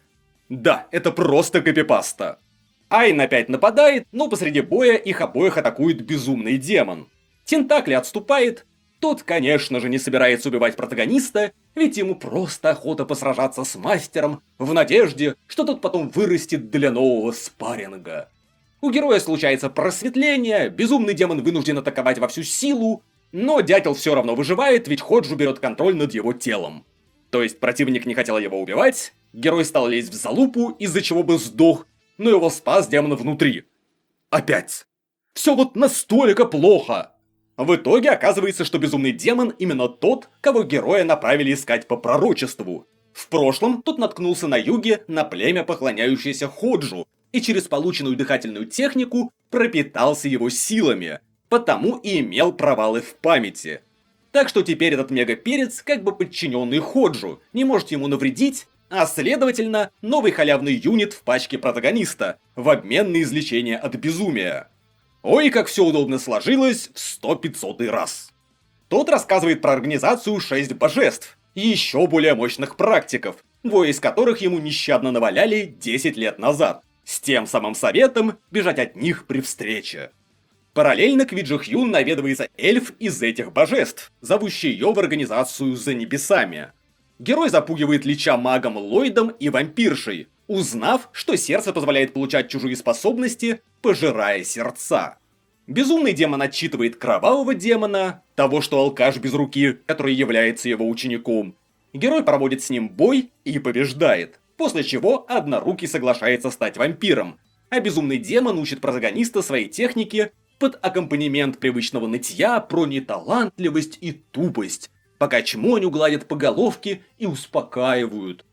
Да, это просто копипаста. Айн опять нападает, но посреди боя их обоих атакует безумный демон. Тентакли отступает. Тот, конечно же, не собирается убивать протагониста, ведь ему просто охота посражаться с мастером в надежде, что тот потом вырастет для нового спарринга. У героя случается просветление, безумный демон вынужден атаковать во всю силу, но дятел все равно выживает, ведь Ходжу берет контроль над его телом. То есть противник не хотел его убивать, герой стал лезть в залупу, из-за чего бы сдох, но его спас демон внутри. Опять. Все вот настолько плохо. В итоге оказывается, что безумный демон именно тот, кого героя направили искать по пророчеству. В прошлом тот наткнулся на юге на племя, поклоняющееся Ходжу, и через полученную дыхательную технику пропитался его силами, потому и имел провалы в памяти. Так что теперь этот мегаперец, как бы подчиненный Ходжу, не может ему навредить, а следовательно, новый халявный юнит в пачке протагониста, в обмен на излечение от безумия. Ой, как все удобно сложилось в 100-500 раз. Тот рассказывает про организацию 6 божеств, еще более мощных практиков, двое из которых ему нещадно наваляли 10 лет назад, с тем самым советом бежать от них при встрече. Параллельно к Виджи-Хьюн наведывается эльф из этих божеств, зовущий ее в организацию за небесами. Герой запугивает Лича магом Ллойдом и вампиршей, узнав, что сердце позволяет получать чужие способности, пожирая сердца. Безумный демон отчитывает кровавого демона, того, что алкаш без руки, который является его учеником. Герой проводит с ним бой и побеждает, после чего Однорукий соглашается стать вампиром, а безумный демон учит протагониста своей технике под аккомпанемент привычного нытья про неталантливость и тупость, пока чмоню гладят по головке и успокаивают.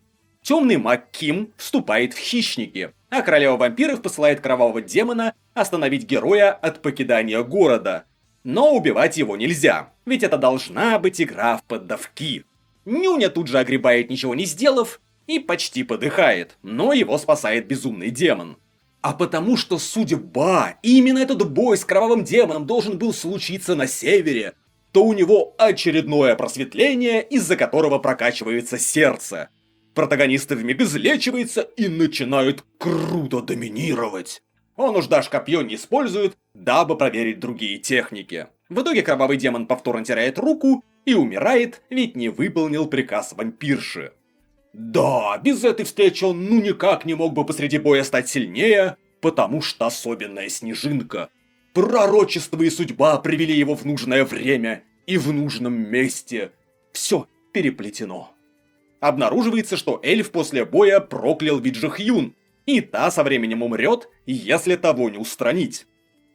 Темный маг Ким вступает в хищники, а королева вампиров посылает кровавого демона остановить героя от покидания города. Но убивать его нельзя, ведь это должна быть игра в поддавки. Нюня тут же огребает, ничего не сделав, и почти подыхает, но его спасает безумный демон. А потому что судьба, именно этот бой с кровавым демоном должен был случиться на севере, то у него очередное просветление, из-за которого прокачивается сердце. Протагонист вмиг излечивается и начинает круто доминировать. Он уж даже копье не использует, дабы проверить другие техники. В итоге кровавый демон повторно теряет руку и умирает, ведь не выполнил приказ вампирши. Да, без этой встречи он ну никак не мог бы посреди боя стать сильнее, потому что особенная снежинка. Пророчество и судьба привели его в нужное время и в нужном месте. Все переплетено. Обнаруживается, что эльф после боя проклял Виджи-Хьюн, и та со временем умрет, если того не устранить.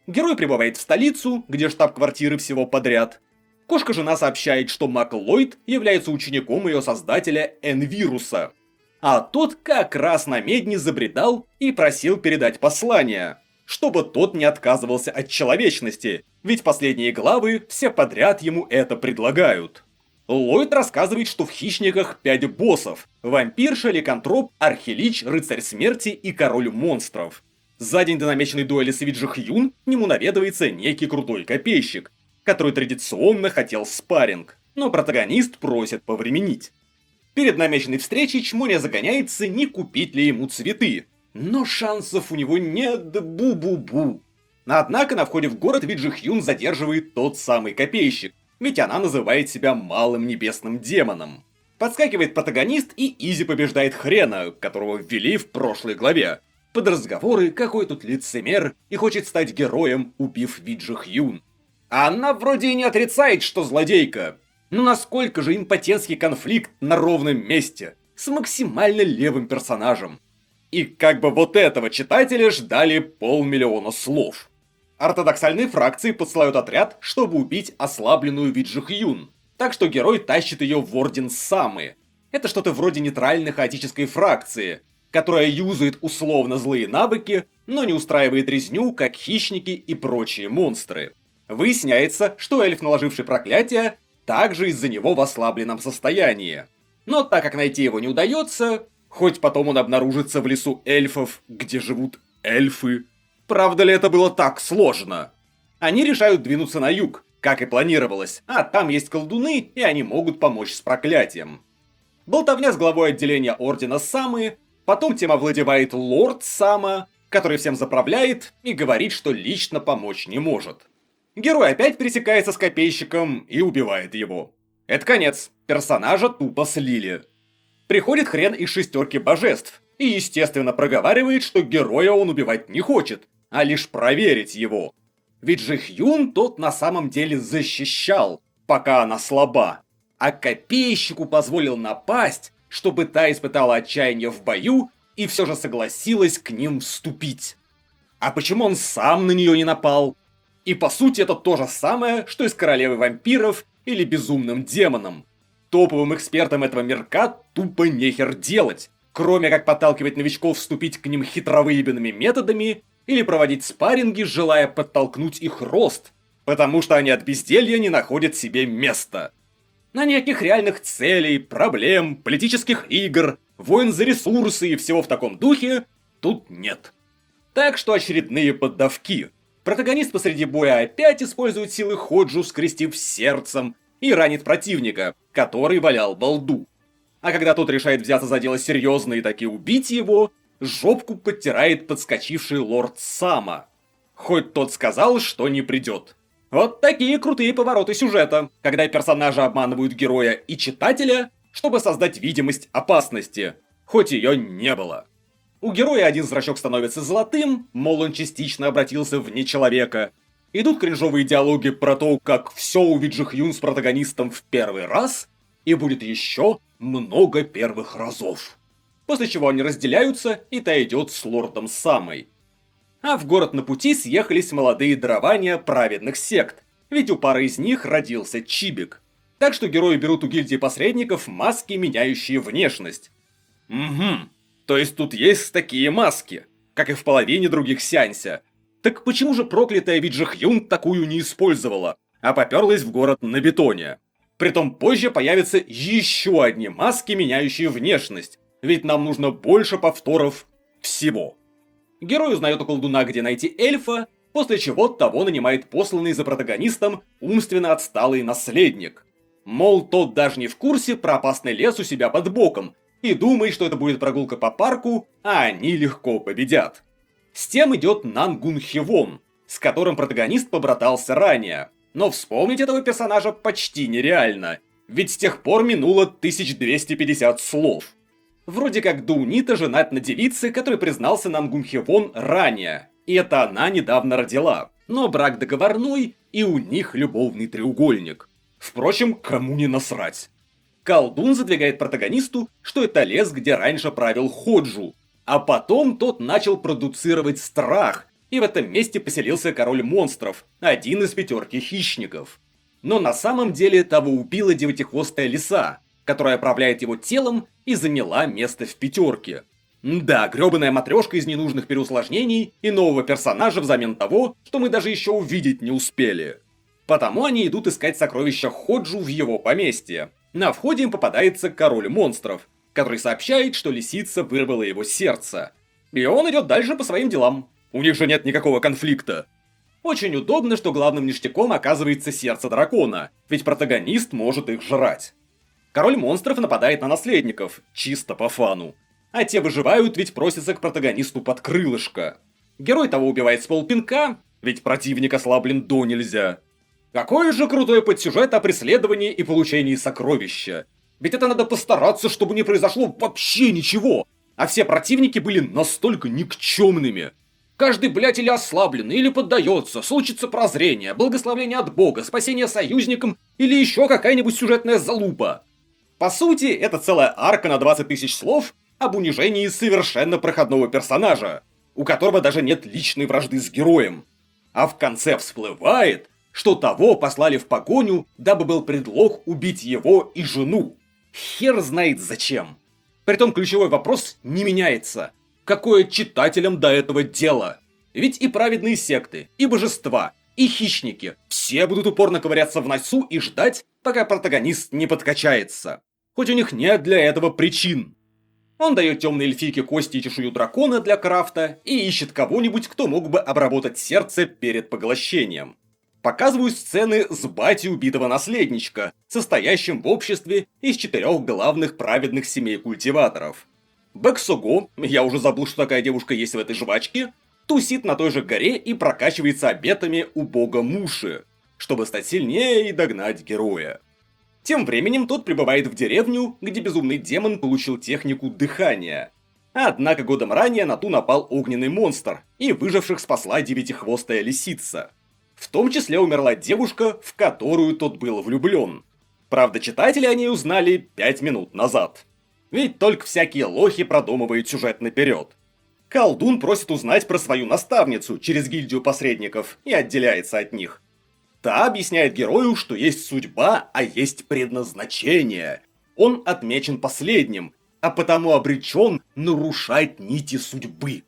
Герой прибывает в столицу, где штаб-квартиры всего подряд. Кошка-жена сообщает, что маг Ллойд является учеником ее создателя Энвируса. А тот как раз на медне забредал и просил передать послание, чтобы тот не отказывался от человечности, ведь последние главы все подряд ему это предлагают. Ллойд рассказывает, что в хищниках 5 боссов: вампирша, ликантроп, архилич, рыцарь смерти и король монстров. За день до намеченной дуэли с Виджи-Хьюн к нему наведывается некий крутой копейщик, который традиционно хотел спарринг, но протагонист просит повременить. Перед намеченной встречей Чмоня загоняется, не купить ли ему цветы, но шансов у него нет, бу-бу-бу. Однако на входе в город Виджи-Хьюн задерживает тот самый копейщик, ведь она называет себя малым небесным демоном. Подскакивает протагонист и изи побеждает хрена, которого ввели в прошлой главе, под разговоры, какой тут лицемер и хочет стать героем, убив Виджи-Хьюн. А она вроде и не отрицает, что злодейка. Но насколько же импотентский конфликт на ровном месте, с максимально левым персонажем. И как бы вот этого читателя ждали 500 000 слов. Ортодоксальные фракции посылают отряд, чтобы убить ослабленную Ви Джи Хьюн. Так что герой тащит ее в Орден Самы. Это что-то вроде нейтральной хаотической фракции, которая юзает условно злые навыки, но не устраивает резню, как хищники и прочие монстры. Выясняется, что эльф, наложивший проклятие, также из-за него в ослабленном состоянии. Но так как найти его не удается, хоть потом он обнаружится в лесу эльфов, где живут эльфы. Правда ли это было так сложно? Они решают двинуться на юг, как и планировалось, а там есть колдуны, и они могут помочь с проклятием. Болтовня с главой отделения Ордена Самы, потом тем овладевает Лорд Сама, который всем заправляет и говорит, что лично помочь не может. Герой опять пересекается с копейщиком и убивает его. Это конец, персонажа тупо слили. Приходит хрен из 6 божеств и, естественно, проговаривает, что героя он убивать не хочет, а лишь проверить его. Ведь же Хьюн тот на самом деле защищал, пока она слаба. А копейщику позволил напасть, чтобы та испытала отчаяние в бою и все же согласилась к ним вступить. А почему он сам на нее не напал? И по сути это то же самое, что и с королевой вампиров или безумным демоном. Топовым экспертам этого мирка тупо нехер делать, кроме как подталкивать новичков вступить к ним хитровыебенными методами или проводить спарринги, желая подтолкнуть их рост, потому что они от безделья не находят себе места. На никаких реальных целей, проблем, политических игр, войн за ресурсы и всего в таком духе тут нет. Так что очередные поддавки. Протагонист посреди боя опять использует силы Ходжу, скрестив сердцем, и ранит противника, который валял балду. А когда тот решает взяться за дело серьезно и таки убить его, жопку подтирает подскочивший Лорд Сама. Хоть тот сказал, что не придет. Вот такие крутые повороты сюжета, когда персонажи обманывают героя и читателя, чтобы создать видимость опасности, хоть ее не было. У героя один зрачок становится золотым, мол, он частично обратился в нечеловека. Идут кринжовые диалоги про то, как все у Ви Джи Хьюн с протагонистом в первый раз, и будет еще много первых разов. После чего они разделяются, и та идет с Лордом Самой. А в город на пути съехались молодые дарования праведных сект, ведь у пары из них родился Чибик. Так что герои берут у гильдии посредников маски, меняющие внешность. Угу, то есть тут есть такие маски, как и в половине других сеанся. Так почему же проклятая Ви Джи Хьюн такую не использовала, а поперлась в город на бетоне? Притом позже появятся еще одни маски, меняющие внешность, ведь нам нужно больше повторов всего. Герой узнает у колдуна, где найти эльфа, после чего того нанимает посланный за протагонистом умственно отсталый наследник. Мол, тот даже не в курсе про опасный лес у себя под боком и думает, что это будет прогулка по парку, а они легко победят. С тем идет Нангун Хивон, с которым протагонист побратался ранее. Но вспомнить этого персонажа почти нереально, ведь с тех пор минуло 1250 слов. Вроде как Дунита женат на девице, который признался Нангун Хивон ранее, и это она недавно родила. Но брак договорной, и у них любовный треугольник. Впрочем, кому не насрать. Колдун задвигает протагонисту, что это лес, где раньше правил Ходжу, а потом тот начал продуцировать страх, и в этом месте поселился король монстров, один из 5 хищников. Но на самом деле того убила девятихвостая лиса, которая управляет его телом и заняла место в 5. Да, грёбаная матрешка из ненужных переусложнений и нового персонажа взамен того, что мы даже еще увидеть не успели. Потому они идут искать сокровища Ходжу в его поместье. На входе им попадается король монстров, который сообщает, что лисица вырвала его сердце. И он идет дальше по своим делам. У них же нет никакого конфликта. Очень удобно, что главным ништяком оказывается сердце дракона, ведь протагонист может их жрать. Король монстров нападает на наследников, чисто по фану. А те выживают, ведь просятся к протагонисту под крылышко. Герой того убивает с полпинка, ведь противник ослаблен до нельзя. Какой же крутой подсюжет о преследовании и получении сокровища. Ведь это надо постараться, чтобы не произошло вообще ничего. А все противники были настолько никчемными. Каждый, блядь, или ослаблен, или поддается, случится прозрение, благословение от бога, спасение союзникам или еще какая-нибудь сюжетная залупа. По сути, это целая арка на 20 тысяч слов об унижении совершенно проходного персонажа, у которого даже нет личной вражды с героем. А в конце всплывает, что того послали в погоню, дабы был предлог убить его и жену. Хер знает зачем. Притом ключевой вопрос не меняется. Какое читателям до этого дело? Ведь и праведные секты, и божества, и хищники все будут упорно ковыряться в носу и ждать, пока протагонист не подкачается. Хоть у них нет для этого причин. Он дает темной эльфийке кости и чешую дракона для крафта и ищет кого-нибудь, кто мог бы обработать сердце перед поглощением. Показывают сцены с батей убитого наследничка, состоящим в обществе из 4 главных праведных семей культиваторов. Бэксого, я уже забыл, что такая девушка есть в этой жвачке, тусит на той же горе и прокачивается обетами у бога Муши, чтобы стать сильнее и догнать героя. Тем временем тот прибывает в деревню, где безумный демон получил технику дыхания. Однако годом ранее на ту напал огненный монстр, и выживших спасла девятихвостая лисица. В том числе умерла девушка, в которую тот был влюблен. Правда, читатели о ней узнали 5 минут назад. Ведь только всякие лохи продумывают сюжет наперед. Колдун просит узнать про свою наставницу через гильдию посредников и отделяется от них. Та объясняет герою, что есть судьба, а есть предназначение. Он отмечен последним, а потому обречен нарушать нити судьбы.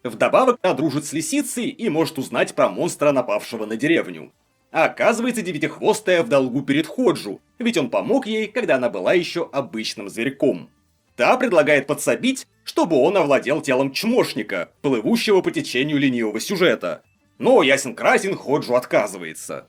Вдобавок, она дружит с лисицей и может узнать про монстра, напавшего на деревню. А оказывается, девятихвостая в долгу перед Ходжу, ведь он помог ей, когда она была еще обычным зверьком. Та предлагает подсобить, чтобы он овладел телом чмошника, плывущего по течению ленивого сюжета. Но ясен-красен Ходжу отказывается.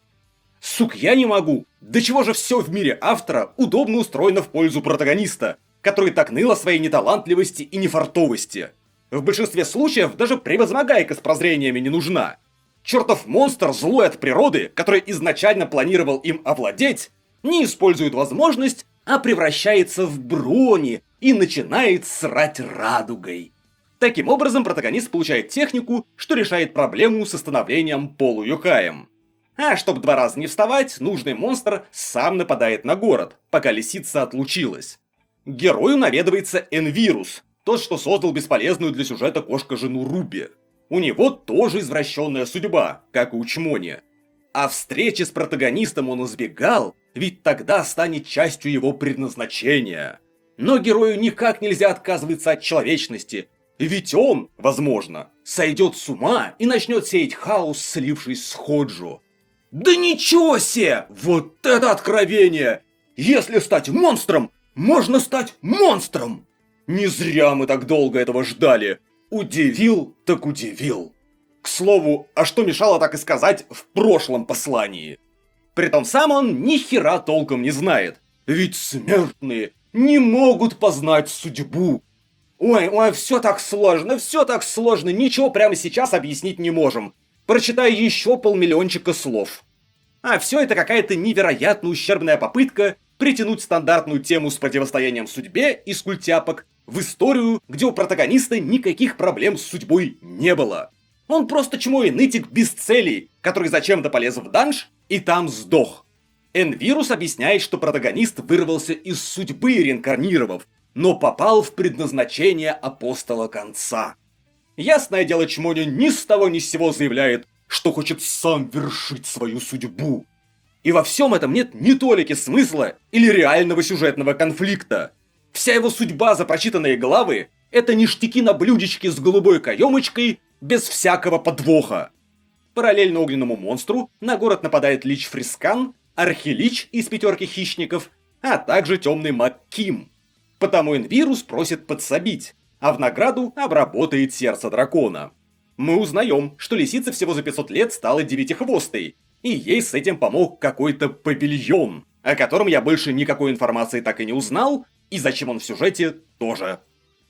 Сук, я не могу! До чего же все в мире автора удобно устроено в пользу протагониста, который так ныл о своей неталантливости и нефартовости. В большинстве случаев даже превозмогайка с прозрениями не нужна. Чертов монстр, злой от природы, который изначально планировал им овладеть, не использует возможность, а превращается в брони и начинает срать радугой. Таким образом, протагонист получает технику, что решает проблему со становлением полуюкаем. А чтобы 2 раза не вставать, нужный монстр сам нападает на город, пока лисица отлучилась. Герою наведывается Энвирус, тот, что создал бесполезную для сюжета кошка-жену Руби. У него тоже извращенная судьба, как и у Чмони. А встречи с протагонистом он избегал, ведь тогда станет частью его предназначения. Но герою никак нельзя отказываться от человечности, ведь он, возможно, сойдет с ума и начнет сеять хаос, слившись с Ходжу. Да ничего себе! Вот это откровение! Если стать монстром, можно стать монстром! Не зря мы так долго этого ждали. Удивил, так удивил. К слову, а что мешало так и сказать в прошлом послании? Притом сам он ни хера толком не знает. Ведь смертные не могут познать судьбу. Ой, все так сложно, ничего прямо сейчас объяснить не можем. Прочитай еще 500 000 слов. А все это какая-то невероятно ущербная попытка притянуть стандартную тему с противостоянием судьбе из культяпок в историю, где у протагониста никаких проблем с судьбой не было. Он просто чмо и нытик без целей, который зачем-то полез в данж и там сдох. Энвирус объясняет, что протагонист вырвался из судьбы, реинкарнировав, но попал в предназначение апостола конца. Ясное дело, Чмоня ни с того ни с сего заявляет, что хочет сам вершить свою судьбу. И во всем этом нет ни толики смысла или реального сюжетного конфликта. Вся его судьба за прочитанные главы — это ништяки на блюдечке с голубой каемочкой без всякого подвоха. Параллельно огненному монстру на город нападает Лич Фрискан, Архилич из 5 хищников, а также темный маг Ким. Потому Энвирус просит подсобить, а в награду обработает сердце дракона. Мы узнаем, что лисица всего за 500 лет стала девятихвостой, и ей с этим помог какой-то павильон, о котором я больше никакой информации так и не узнал, и зачем он в сюжете тоже.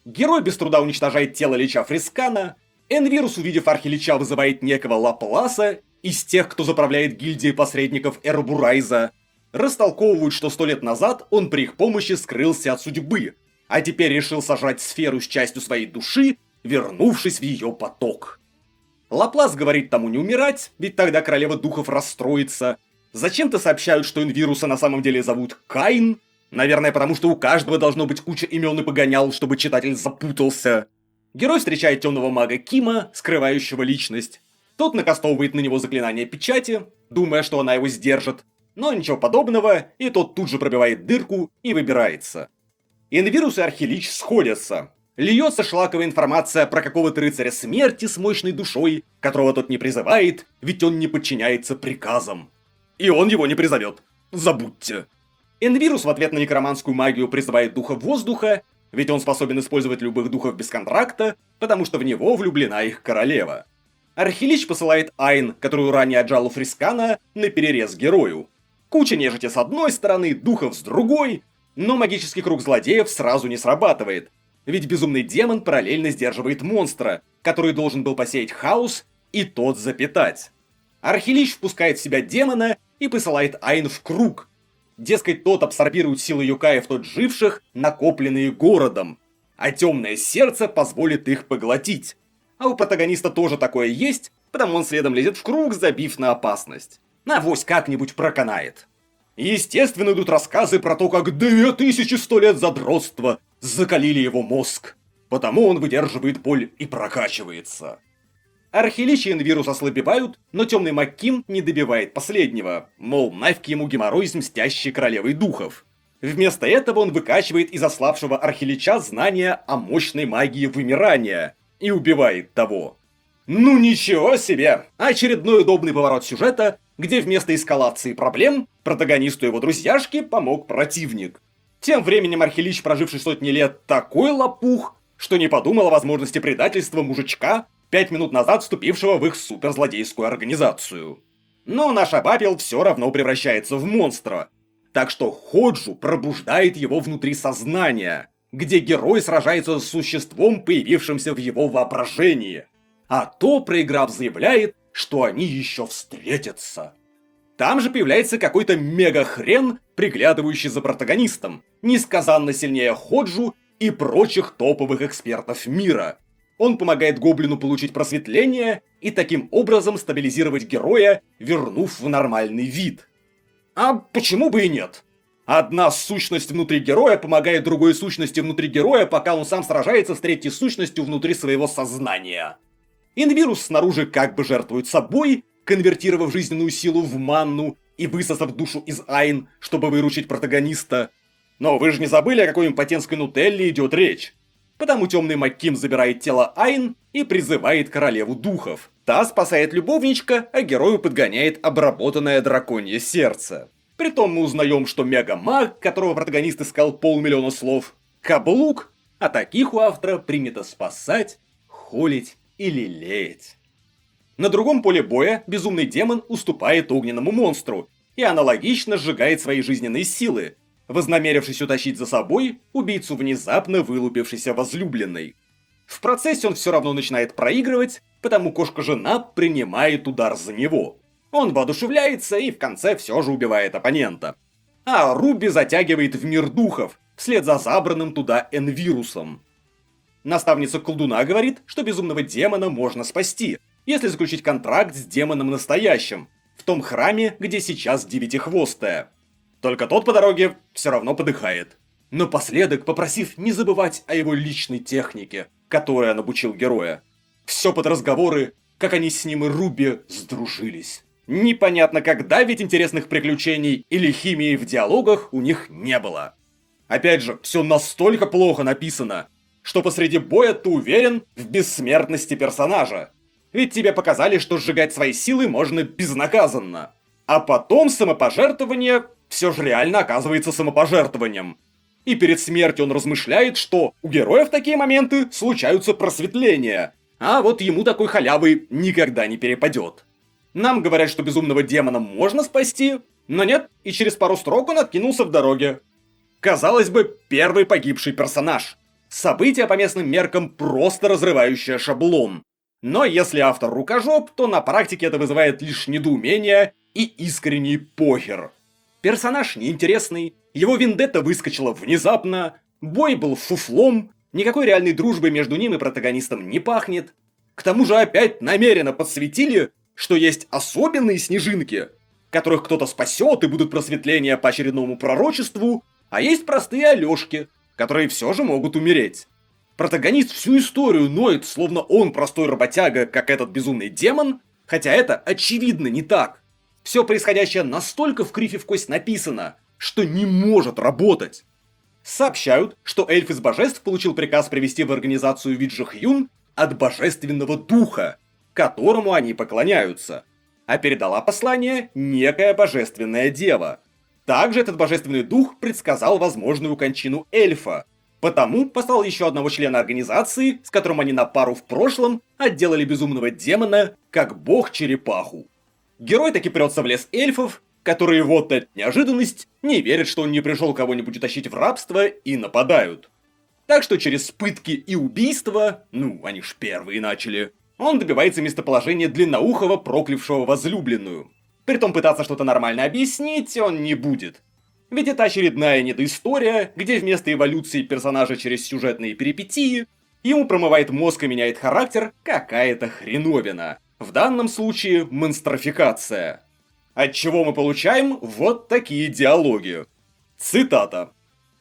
Герой без труда уничтожает тело Лича Фрискана, Энвирус, увидев Архилича, вызывает некого Лапласа из тех, кто заправляет гильдией посредников Эрбурайза, растолковывают, что 100 лет назад он при их помощи скрылся от судьбы, а теперь решил сожрать сферу с частью своей души, вернувшись в ее поток. Лаплас говорит тому не умирать, ведь тогда королева духов расстроится. Зачем-то сообщают, что Инвируса на самом деле зовут Каин. Наверное, потому что у каждого должно быть куча имен и погонял, чтобы читатель запутался. Герой встречает темного мага Кима, скрывающего личность. Тот накастовывает на него заклинание печати, думая, что она его сдержит. Но ничего подобного, и тот тут же пробивает дырку и выбирается. Инвирус и Архилич сходятся. Льется шлаковая информация про какого-то рыцаря смерти с мощной душой, которого тот не призывает, ведь он не подчиняется приказам. И он его не призовет. Забудьте. Инвирус в ответ на некроманскую магию призывает духа воздуха, ведь он способен использовать любых духов без контракта, потому что в него влюблена их королева. Архилич посылает Айн, которую ранее отжал у Фрискана, на перерез герою. Куча нежити с одной стороны, духов с другой, но магический круг злодеев сразу не срабатывает, ведь безумный демон параллельно сдерживает монстра, который должен был посеять хаос и тот запитать. Архилич впускает в себя демона и посылает Айн в круг. Дескать, тот абсорбирует силы юкаев тот живших, накопленные городом, а темное сердце позволит их поглотить. А у протагониста тоже такое есть, потому он следом лезет в круг, забив на опасность. Авось как-нибудь проканает. Естественно, идут рассказы про то, как 2100 лет задротства закалили его мозг. Потому он выдерживает боль и прокачивается. Архилич и Инвирус ослабевают, но темный маг Ким не добивает последнего, мол, нафиг ему геморрой с мстящей королевой духов. Вместо этого он выкачивает из ослабшего Архилича знания о мощной магии вымирания и убивает того. Ну ничего себе! Очередной удобный поворот сюжета, где вместо эскалации проблем протагонисту и его друзьяшке помог противник. Тем временем Архилич, проживший сотни лет, такой лопух, что не подумал о возможности предательства мужичка, 5 минут назад вступившего в их суперзлодейскую организацию. Но наш Абапел все равно превращается в монстра. Так что Ходжу пробуждает его внутри сознания, где герой сражается с существом, появившимся в его воображении. А то, проиграв, заявляет, что они еще встретятся. Там же появляется какой-то мега-хрен, приглядывающий за протагонистом, несказанно сильнее Ходжу и прочих топовых экспертов мира. Он помогает гоблину получить просветление и таким образом стабилизировать героя, вернув в нормальный вид. А почему бы и нет? Одна сущность внутри героя помогает другой сущности внутри героя, пока он сам сражается с третьей сущностью внутри своего сознания. Инвирус снаружи как бы жертвует собой, конвертировав жизненную силу в манну и высосав душу из Айн, чтобы выручить протагониста. Но вы же не забыли, о какой импотентской нутелле идет речь. Потому темный маг Ким забирает тело Айн и призывает королеву духов. Та спасает любовничка, а герою подгоняет обработанное драконье сердце. Притом мы узнаем, что мега-маг, которого протагонист искал 500 000 слов, каблук, а таких у автора принято спасать, холить и лелеять. На другом поле боя безумный демон уступает огненному монстру и аналогично сжигает свои жизненные силы, вознамерившись утащить за собой убийцу внезапно вылупившейся возлюбленной. В процессе он все равно начинает проигрывать, потому кошка-жена принимает удар за него. Он воодушевляется и в конце все же убивает оппонента. А Руби затягивает в мир духов, вслед за забранным туда Энвирусом. Наставница колдуна говорит, что безумного демона можно спасти, если заключить контракт с демоном настоящим, в том храме, где сейчас Девятихвостая. Только тот по дороге все равно подыхает. Напоследок попросив не забывать о его личной технике, которой он обучил героя. Все под разговоры, как они с ним и Руби сдружились. Непонятно когда, ведь интересных приключений или химии в диалогах у них не было. Опять же, все настолько плохо написано, что посреди боя ты уверен в бессмертности персонажа. Ведь тебе показали, что сжигать свои силы можно безнаказанно. А потом самопожертвование все же реально оказывается самопожертвованием. И перед смертью он размышляет, что у героя в такие моменты случаются просветления, а вот ему такой халявы никогда не перепадет. Нам говорят, что безумного демона можно спасти, но нет, и через пару строк он откинулся в дороге. Казалось бы, первый погибший персонаж. Событие по местным меркам просто разрывающее шаблон. Но если автор рукожоп, то на практике это вызывает лишь недоумение и искренний похер. Персонаж неинтересный, его вендетта выскочила внезапно, бой был фуфлом, никакой реальной дружбы между ним и протагонистом не пахнет. К тому же опять намеренно подсветили, что есть особенные снежинки, которых кто-то спасет и будут просветления по очередному пророчеству, а есть простые Алёшки, которые все же могут умереть. Протагонист всю историю ноет, словно он простой работяга, как этот безумный демон, хотя это очевидно не так. Все происходящее настолько в кривь и в кость написано, что не может работать. Сообщают, что эльф из божеств получил приказ привести в организацию Виджихюн от божественного духа, которому они поклоняются, а передала послание некая божественная дева. Также этот божественный дух предсказал возможную кончину эльфа, потому послал еще одного члена организации, с которым они на пару в прошлом отделали безумного демона, как бог-черепаху. Герой таки прется в лес эльфов, которые вот эта неожиданность не верят, что он не пришел кого-нибудь утащить в рабство, и нападают. Так что через пытки и убийства, они ж первые начали, он добивается местоположения длинноухого, проклявшего возлюбленную. Притом пытаться что-то нормально объяснить он не будет. Ведь это очередная недоистория, где вместо эволюции персонажа через сюжетные перипетии ему промывает мозг и меняет характер какая-то хреновина. В данном случае монстрофикация. Отчего мы получаем вот такие диалоги. Цитата.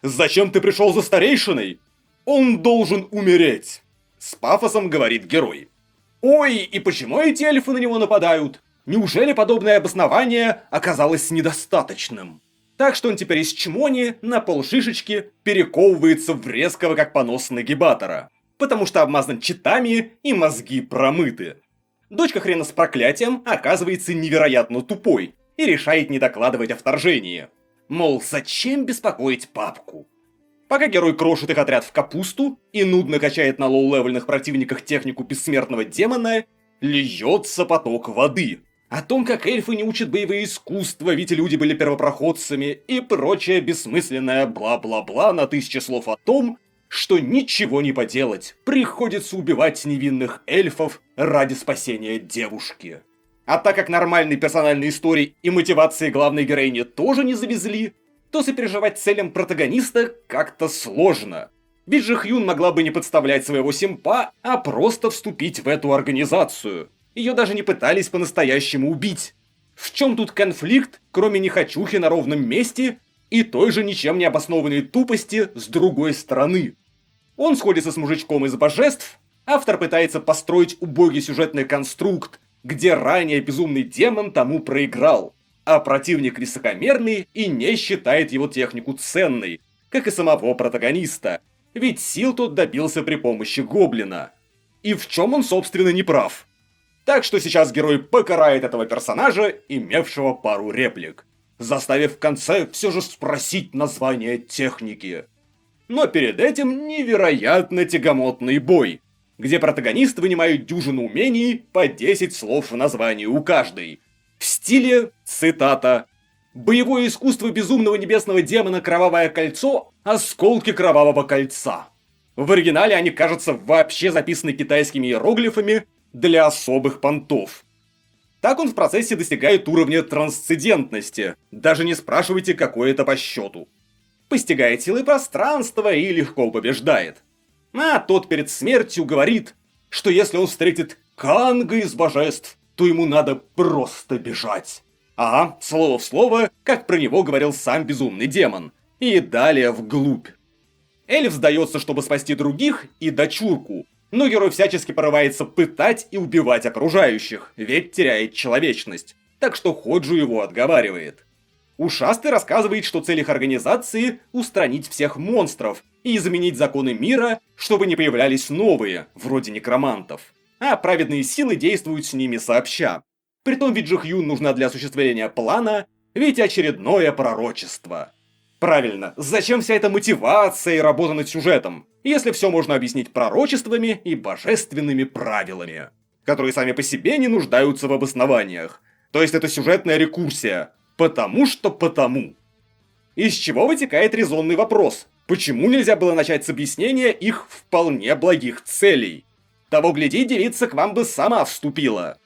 «Зачем ты пришел за старейшиной? Он должен умереть!» С пафосом говорит герой. Ой, и почему эти эльфы на него нападают? Неужели подобное обоснование оказалось недостаточным? Так что он теперь из чмони на полшишечки перековывается в резкого как понос нагибатора. Потому что обмазан читами и мозги промыты. Дочка хрена с проклятием оказывается невероятно тупой и решает не докладывать о вторжении. Мол, зачем беспокоить папку? Пока герой крошит их отряд в капусту и нудно качает на лоу-левельных противниках технику бессмертного демона, льется поток воды. О том, как эльфы не учат боевые искусства, ведь люди были первопроходцами, и прочее бессмысленное бла-бла-бла на 1000 слов о том, что ничего не поделать, приходится убивать невинных эльфов ради спасения девушки. А так как нормальной персональной истории и мотивации главной героини тоже не завезли, то сопереживать целям протагониста как-то сложно. Виджихюн могла бы не подставлять своего симпа, а просто вступить в эту организацию. Ее даже не пытались по-настоящему убить. В чем тут конфликт, кроме нехочухи на ровном месте и той же ничем не обоснованной тупости с другой стороны? Он сходится с мужичком из божеств, автор пытается построить убогий сюжетный конструкт, где ранее безумный демон тому проиграл, а противник высокомерный и не считает его технику ценной, как и самого протагониста, ведь сил тот добился при помощи гоблина. И в чем он, собственно, не прав. Так что сейчас герой покарает этого персонажа, имевшего пару реплик, заставив в конце все же спросить название техники. Но перед этим невероятно тягомотный бой, где протагонист вынимает дюжину умений по 10 слов в названии у каждой. В стиле, цитата, «Боевое искусство безумного небесного демона Кровавое кольцо – осколки Кровавого кольца». В оригинале они, кажется, вообще записаны китайскими иероглифами для особых понтов. Так он в процессе достигает уровня трансцендентности, даже не спрашивайте, какой это по счету. Постигает силы пространства и легко побеждает. А тот перед смертью говорит, что если он встретит Канга из божеств, то ему надо просто бежать. Ага, слово в слово, как про него говорил сам безумный демон. И далее вглубь. Эльф сдается, чтобы спасти других и дочурку, но герой всячески порывается пытать и убивать окружающих, ведь теряет человечность, так что Ходжу его отговаривает. Ушастый рассказывает, что цель их организации – устранить всех монстров и изменить законы мира, чтобы не появлялись новые, вроде некромантов. А праведные силы действуют с ними сообща. Притом Виджихюн нужна для осуществления плана, ведь очередное пророчество. Правильно, зачем вся эта мотивация и работа над сюжетом, если все можно объяснить пророчествами и божественными правилами, которые сами по себе не нуждаются в обоснованиях. То есть это сюжетная рекурсия. Потому что потому. Из чего вытекает резонный вопрос. Почему нельзя было начать с объяснения их вполне благих целей? Того гляди, девица к вам бы сама вступила.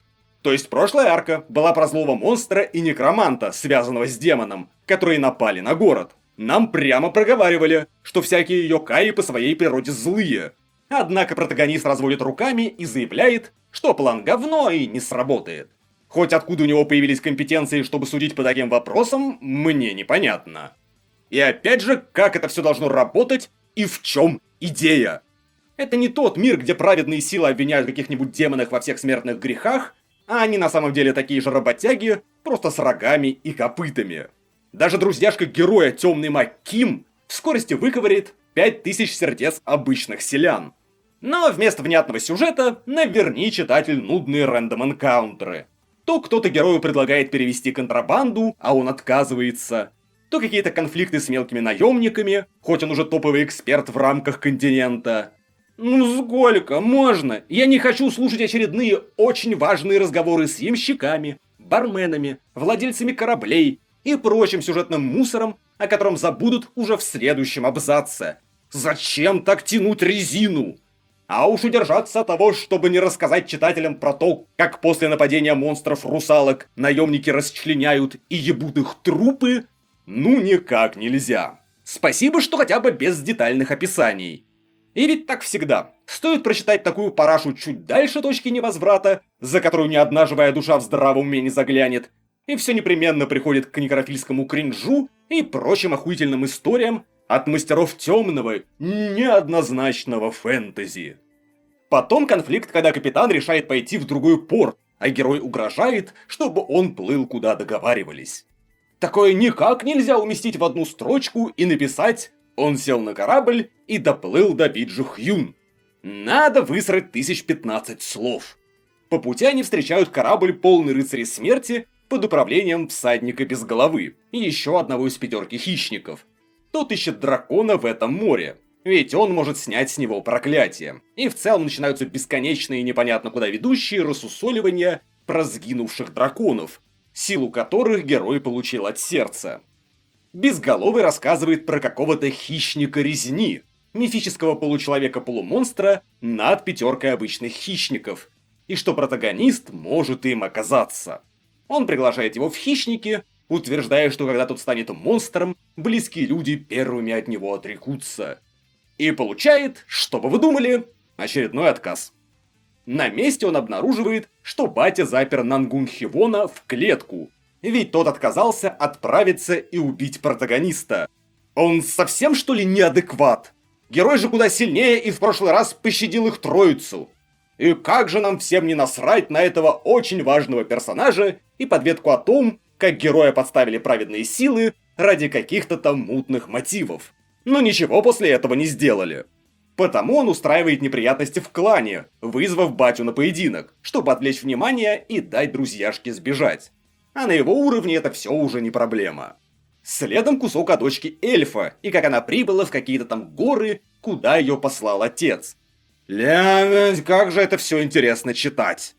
То есть прошлая арка была про злого монстра и некроманта, связанного с демоном, которые напали на город. Нам прямо проговаривали, что всякие йокаи по своей природе злые. Однако протагонист разводит руками и заявляет, что план говно и не сработает. Хоть откуда у него появились компетенции, чтобы судить по таким вопросам, мне непонятно. И опять же, как это все должно работать и в чем идея? Это не тот мир, где праведные силы обвиняют каких-нибудь демонов во всех смертных грехах, а они на самом деле такие же работяги, просто с рогами и копытами. Даже друзьяшка героя темный маг Ким в скорости выковыряет 5000 сердец обычных селян. Но вместо внятного сюжета наверни читатель нудные рэндом-энкаунтеры. То кто-то герою предлагает перевести контрабанду, а он отказывается. То какие-то конфликты с мелкими наемниками, хоть он уже топовый эксперт в рамках континента. Ну сколько можно? Я не хочу слушать очередные очень важные разговоры с ямщиками, барменами, владельцами кораблей и прочим сюжетным мусором, о котором забудут уже в следующем абзаце. Зачем так тянуть резину? А уж удержаться от того, чтобы не рассказать читателям про то, как после нападения монстров-русалок наемники расчленяют и ебут их трупы, ну никак нельзя. Спасибо, что хотя бы без детальных описаний. И ведь так всегда. Стоит прочитать такую парашу чуть дальше точки невозврата, за которую ни одна живая душа в здравом уме не заглянет, и все непременно приходит к некрофильскому кринжу и прочим охуительным историям от мастеров темного, неоднозначного фэнтези. Потом конфликт, когда капитан решает пойти в другой порт, а герой угрожает, чтобы он плыл куда договаривались. Такое никак нельзя уместить в одну строчку и написать «Он сел на корабль и доплыл до Виджу-Хьюн». Надо высрать 1015 слов. По пути они встречают корабль, полный рыцарей смерти, под управлением всадника без головы и еще одного из 5 хищников. Тот ищет дракона в этом море, ведь он может снять с него проклятие. И в целом начинаются бесконечные и непонятно куда ведущие рассусоливания про сгинувших драконов, силу которых герой получил от сердца. Безголовый рассказывает про какого-то хищника резни, мифического получеловека-полумонстра над 5 обычных хищников, и что протагонист может им оказаться. Он приглашает его в хищники, утверждая, что когда тот станет монстром, близкие люди первыми от него отрекутся. И получает, что бы вы думали, очередной отказ. На месте он обнаруживает, что батя запер Нангун-Хивона в клетку, ведь тот отказался отправиться и убить протагониста. Он совсем что ли неадекват? Герой же куда сильнее и в прошлый раз пощадил их троицу. И как же нам всем не насрать на этого очень важного персонажа и подведку о том, как героя подставили праведные силы ради каких-то там мутных мотивов. Но ничего после этого не сделали. Потому он устраивает неприятности в клане, вызвав батю на поединок, чтобы отвлечь внимание и дать друзьяшке сбежать. А на его уровне это все уже не проблема. Следом кусок о дочке эльфа, и как она прибыла в какие-то там горы, куда ее послал отец. Как же это все интересно читать.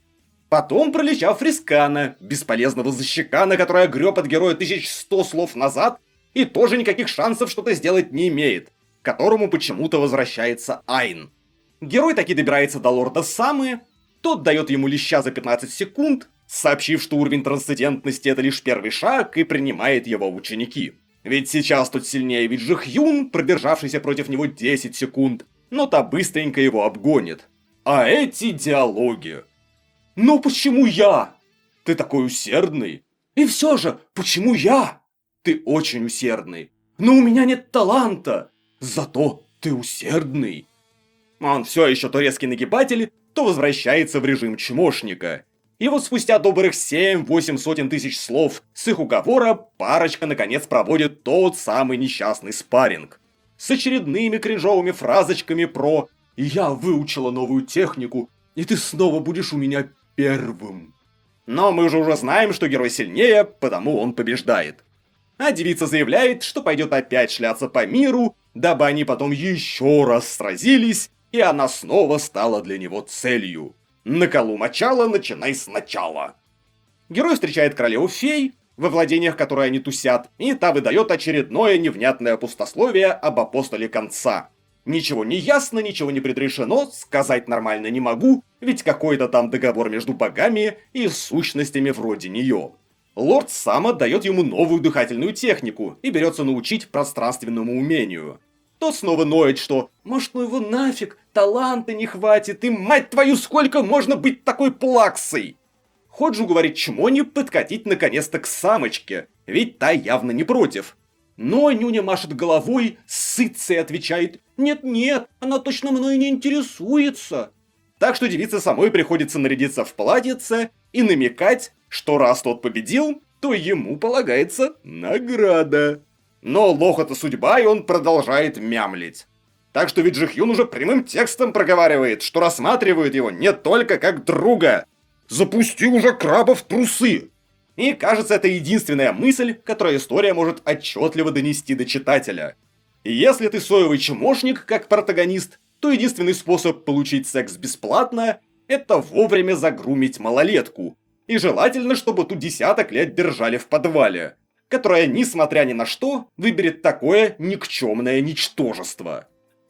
Потом пролечав Фрискана, бесполезного защекана, который огреб от героя 1100 слов назад, и тоже никаких шансов что-то сделать не имеет, к которому почему-то возвращается Айн. Герой таки добирается до лорда Самы, тот дает ему леща за 15 секунд, сообщив, что уровень трансцендентности это лишь первый шаг, и принимает его в ученики. Ведь сейчас тот сильнее Виджи-Хьюн, продержавшийся против него 10 секунд, но та быстренько его обгонит. А эти диалоги... Но почему я? Ты такой усердный. И все же, почему я? Ты очень усердный. Но у меня нет таланта. Зато ты усердный. Он все еще то резкий нагибатель, то возвращается в режим чмошника. И вот спустя добрых 7-8 сотен тысяч слов с их уговора парочка наконец проводит тот самый несчастный спарринг. С очередными кринжовыми фразочками про «Я выучила новую технику, и ты снова будешь у меня первым». Но мы же уже знаем, что герой сильнее, потому он побеждает. А девица заявляет, что пойдет опять шляться по миру, дабы они потом еще раз сразились, и она снова стала для него целью. На колу мочала, начинай сначала. Герой встречает королеву-фей, во владениях которой они тусят, и та выдает очередное невнятное пустословие об апостоле конца. Ничего не ясно, ничего не предрешено, сказать нормально не могу, ведь какой-то там договор между богами и сущностями вроде нее. Лорд Сама дает ему новую дыхательную технику и берется научить пространственному умению. тот снова ноет, что «может, ну его нафиг, таланта не хватит, и мать твою, сколько можно быть такой плаксой!» Ходжу говорит Чмоне подкатить наконец-то к самочке, ведь та явно не против. Но Нюня машет головой, сытся и отвечает «нет-нет, она точно мной не интересуется». Так что девице самой приходится нарядиться в платьице и намекать, что раз тот победил, то ему полагается награда. Но лох это судьба, и он продолжает мямлить. Так что ведь Джихьюн уже прямым текстом проговаривает, что рассматривает его не только как друга. «Запусти уже краба в трусы!» И кажется, это единственная мысль, которую история может отчетливо донести до читателя. И если ты соевый чмошник, как протагонист, то единственный способ получить секс бесплатно – это вовремя загрумить малолетку. И желательно, чтобы ту десяток лет держали в подвале, которая, несмотря ни на что, выберет такое никчемное ничтожество.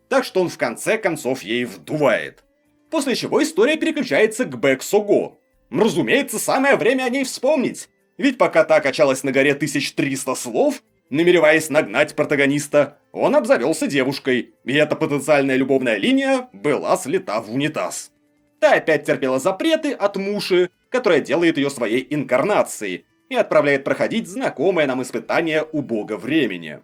Так что он в конце концов ей вдувает. После чего история переключается к Бэк Сого. Разумеется, самое время о ней вспомнить. Ведь пока та качалась на горе 1300 слов, намереваясь нагнать протагониста, он обзавелся девушкой, и эта потенциальная любовная линия была слита в унитаз. Та опять терпела запреты от Муши, которая делает ее своей инкарнацией, и отправляет проходить знакомое нам испытание у бога времени.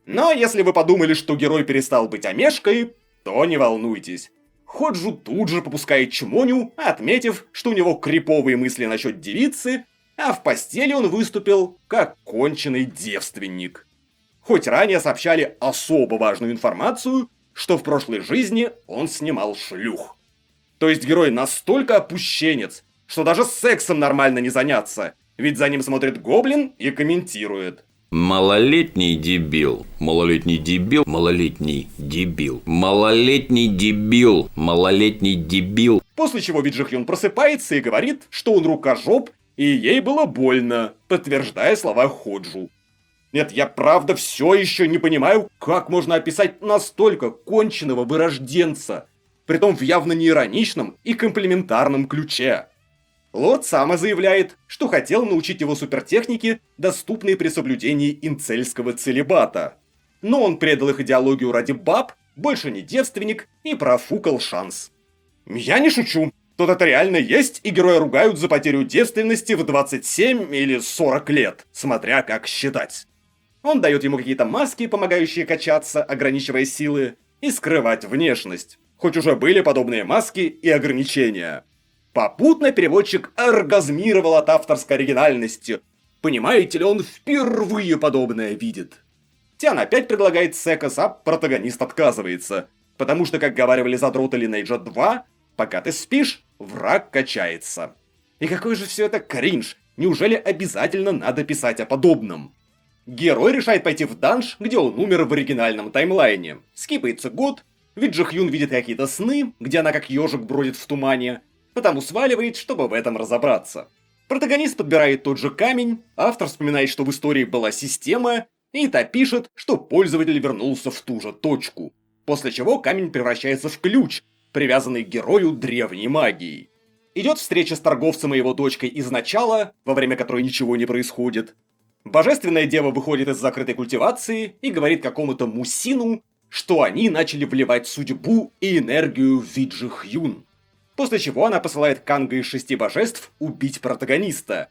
Но если вы подумали, что герой перестал быть омешкой, то не волнуйтесь. Ходжу тут же попускает Чмоню, отметив, что у него криповые мысли насчет девицы, а в постели он выступил как конченый девственник. Хоть ранее сообщали особо важную информацию, что в прошлой жизни он снимал шлюх. То есть герой настолько опущенец, что даже сексом нормально не заняться, ведь за ним смотрит гоблин и комментирует. Малолетний дебил, малолетний дебил, малолетний дебил, малолетний дебил, малолетний дебил. После чего Виджихьюн просыпается и говорит, что он рукожоп, и ей было больно, подтверждая слова Ходжу. Нет, я правда все еще не понимаю, как можно описать настолько конченого вырожденца, притом в явно неироничном и комплиментарном ключе. Лот сама заявляет, что хотел научить его супертехнике, доступной при соблюдении инцельского целибата. Но он предал их идеологию ради баб, больше не девственник и профукал шанс. Я не шучу, тут это реально есть, и героя ругают за потерю девственности в 27 или 40 лет, смотря как считать. Он дает ему какие-то маски, помогающие качаться, ограничивая силы, и скрывать внешность, хоть уже были подобные маски и ограничения. Попутно переводчик оргазмировал от авторской оригинальности. Понимаете ли, он впервые подобное видит. Тян опять предлагает секс, а протагонист отказывается. Потому что, как говаривали задроты Lineage 2, пока ты спишь, враг качается. И какой же все это кринж, неужели обязательно надо писать о подобном? Герой решает пойти в данж, где он умер в оригинальном таймлайне. Скипается год, ведь Джихьюн видит какие-то сны, где она как ежик бродит в тумане, потому сваливает, чтобы в этом разобраться. Протагонист подбирает тот же камень, автор вспоминает, что в истории была система, и та пишет, что пользователь вернулся в ту же точку. После чего камень превращается в ключ, привязанный к герою древней магией. Идет встреча с торговцем и его дочкой из начала, во время которой ничего не происходит. Божественная дева выходит из закрытой культивации и говорит какому-то мусину, что они начали вливать судьбу и энергию в Виджихьюн. После чего она посылает Канга из 6 божеств убить протагониста.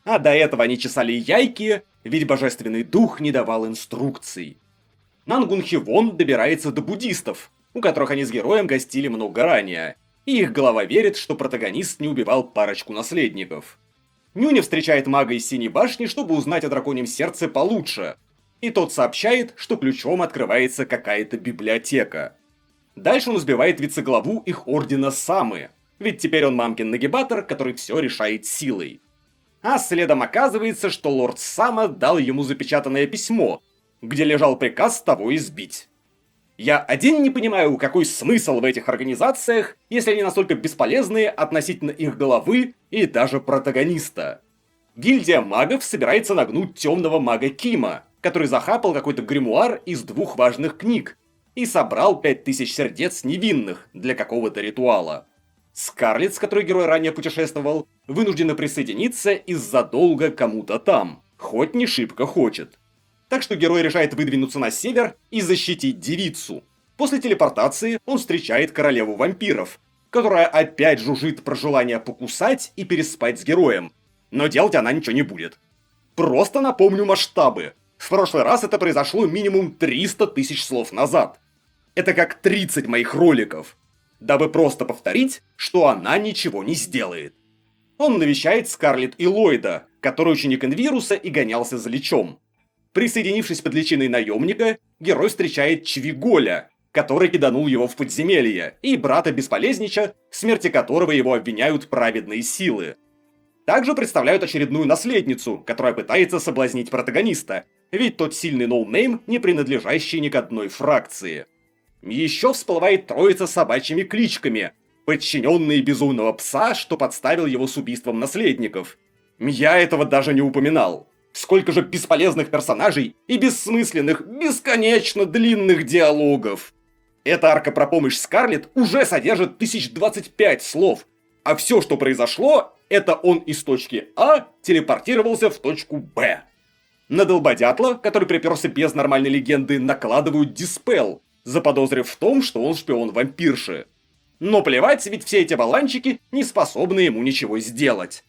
А до этого они чесали яйки, ведь божественный дух не давал инструкций. Нангун Хивон добирается до буддистов, у которых они с героем гостили много ранее, и их голова верит, что протагонист не убивал парочку наследников. Нюня встречает мага из Синей башни, чтобы узнать о драконьем сердце получше, и тот сообщает, что ключом открывается какая-то библиотека. Дальше он избивает вице-главу их ордена Самы, ведь теперь он мамкин нагибатор, который все решает силой. А следом оказывается, что лорд Сама дал ему запечатанное письмо, где лежал приказ того избить. Я один не понимаю, какой смысл в этих организациях, если они настолько бесполезные относительно их головы и даже протагониста. Гильдия магов собирается нагнуть темного мага Кима, который захапал какой-то гримуар из 2 важных книг и собрал 5000 сердец невинных для какого-то ритуала. Скарлетт, с которой герой ранее путешествовал, вынуждена присоединиться из-за долга кому-то там, хоть не шибко хочет. Так что герой решает выдвинуться на север и защитить девицу. После телепортации он встречает королеву вампиров, которая опять жужжит про желание покусать и переспать с героем. Но делать она ничего не будет. Просто напомню масштабы. В прошлый раз это произошло минимум 300 тысяч слов назад. Это как 30 моих роликов. Дабы просто повторить, что она ничего не сделает. Он навещает Скарлетт и Ллойда, который ученик Инвируса и гонялся за Личом. Присоединившись под личиной наемника, герой встречает Чвиголя, который киданул его в подземелье, и брата Бесполезнича, в смерти которого его обвиняют праведные силы. Также представляют очередную наследницу, которая пытается соблазнить протагониста, ведь тот сильный ноунейм, не принадлежащий ни к одной фракции. Еще всплывает троица с собачьими кличками, подчиненные безумного пса, что подставил его с убийством наследников. Я этого даже не упоминал. Сколько же бесполезных персонажей и бессмысленных, бесконечно длинных диалогов. Эта арка про помощь Скарлетт уже содержит 1025 слов, а все, что произошло, это он из точки А телепортировался в точку Б. На Долбодятла, который приперся без нормальной легенды, накладывают диспел, заподозрив в том, что он шпион вампирши. Но плевать, ведь все эти баланчики не способны ему ничего сделать.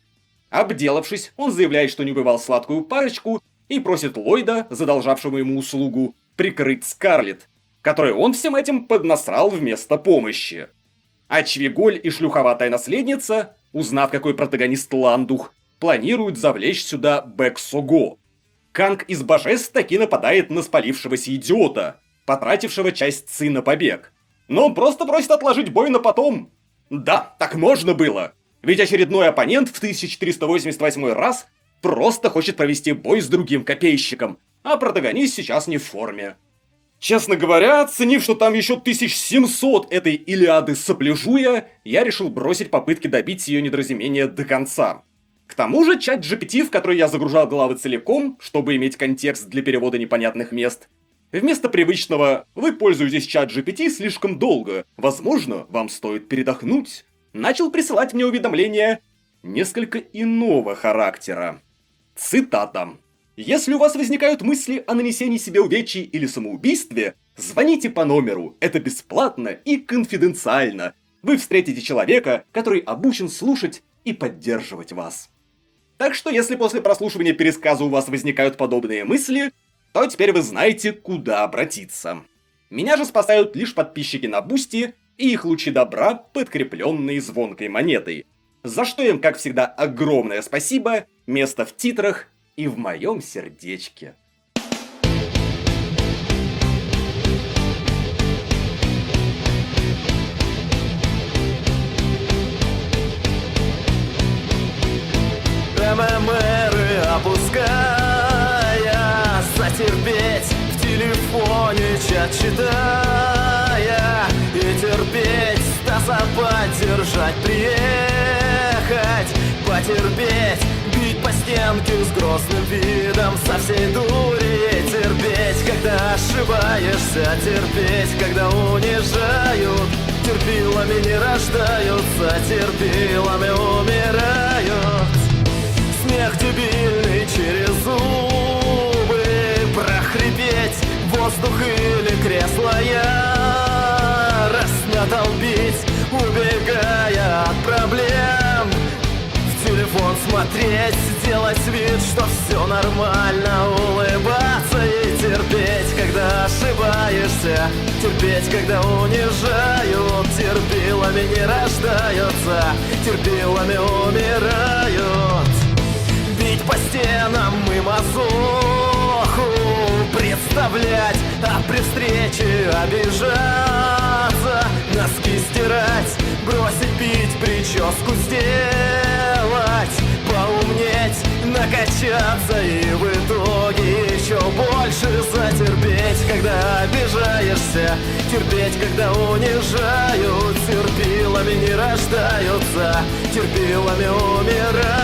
Обделавшись, он заявляет, что не убивал сладкую парочку, и просит Ллойда, задолжавшего ему услугу, прикрыть Скарлетт, которой он всем этим поднасрал вместо помощи. А Чвиголь и шлюховатая наследница, узнав, какой протагонист Ландух, планируют завлечь сюда Бэк-Сого. Канг из божеств таки нападает на спалившегося идиота, потратившего часть ци на побег. Но он просто просит отложить бой на потом. Да, так можно было. Ведь очередной оппонент в 1488 раз просто хочет провести бой с другим копейщиком, а протагонист сейчас не в форме. Честно говоря, оценив, что там еще 1700 этой Илиады сопляжуя, я решил бросить попытки добить ее недоразумения до конца. К тому же, чат GPT, в который я загружал главы целиком, чтобы иметь контекст для перевода непонятных мест, вместо привычного «Вы пользуетесь чат GPT слишком долго, возможно, вам стоит передохнуть», начал присылать мне уведомления несколько иного характера. Цитата. «Если у вас возникают мысли о нанесении себе увечий или самоубийстве, звоните по номеру, это бесплатно и конфиденциально. Вы встретите человека, который обучен слушать и поддерживать вас». Так что если после прослушивания пересказа у вас возникают подобные мысли, то теперь вы знаете, куда обратиться. Меня же спасают лишь подписчики на Бусти и их лучи добра, подкрепленные звонкой монетой. За что им, как всегда, огромное спасибо, место в титрах и в моем сердечке. ММРы опуская, затерпеть в телефоне чат читая и терпеть, Стаса поддержать, приехать, потерпеть, бить по стенке с грозным видом, со всей дури терпеть, когда ошибаешься, терпеть, когда унижают, терпилами не рождаются, терпилами умирают. Смех дебильный через зубы, прохрипеть воздух или кресло яростно толпить, убегая от проблем. В телефон смотреть, делать вид, что все нормально, улыбаться и терпеть, когда ошибаешься, терпеть, когда унижают, терпилами не рождаются, терпилами умирают. Бить по стенам и мазоху представлять, а при встрече обижаться, носки стирать, бросить пить, прическу сделать, поумнеть, накачаться и в итоге еще больше затерпеть, когда обижаешься, терпеть, когда унижают, терпилами не рождаются, терпилами умирают.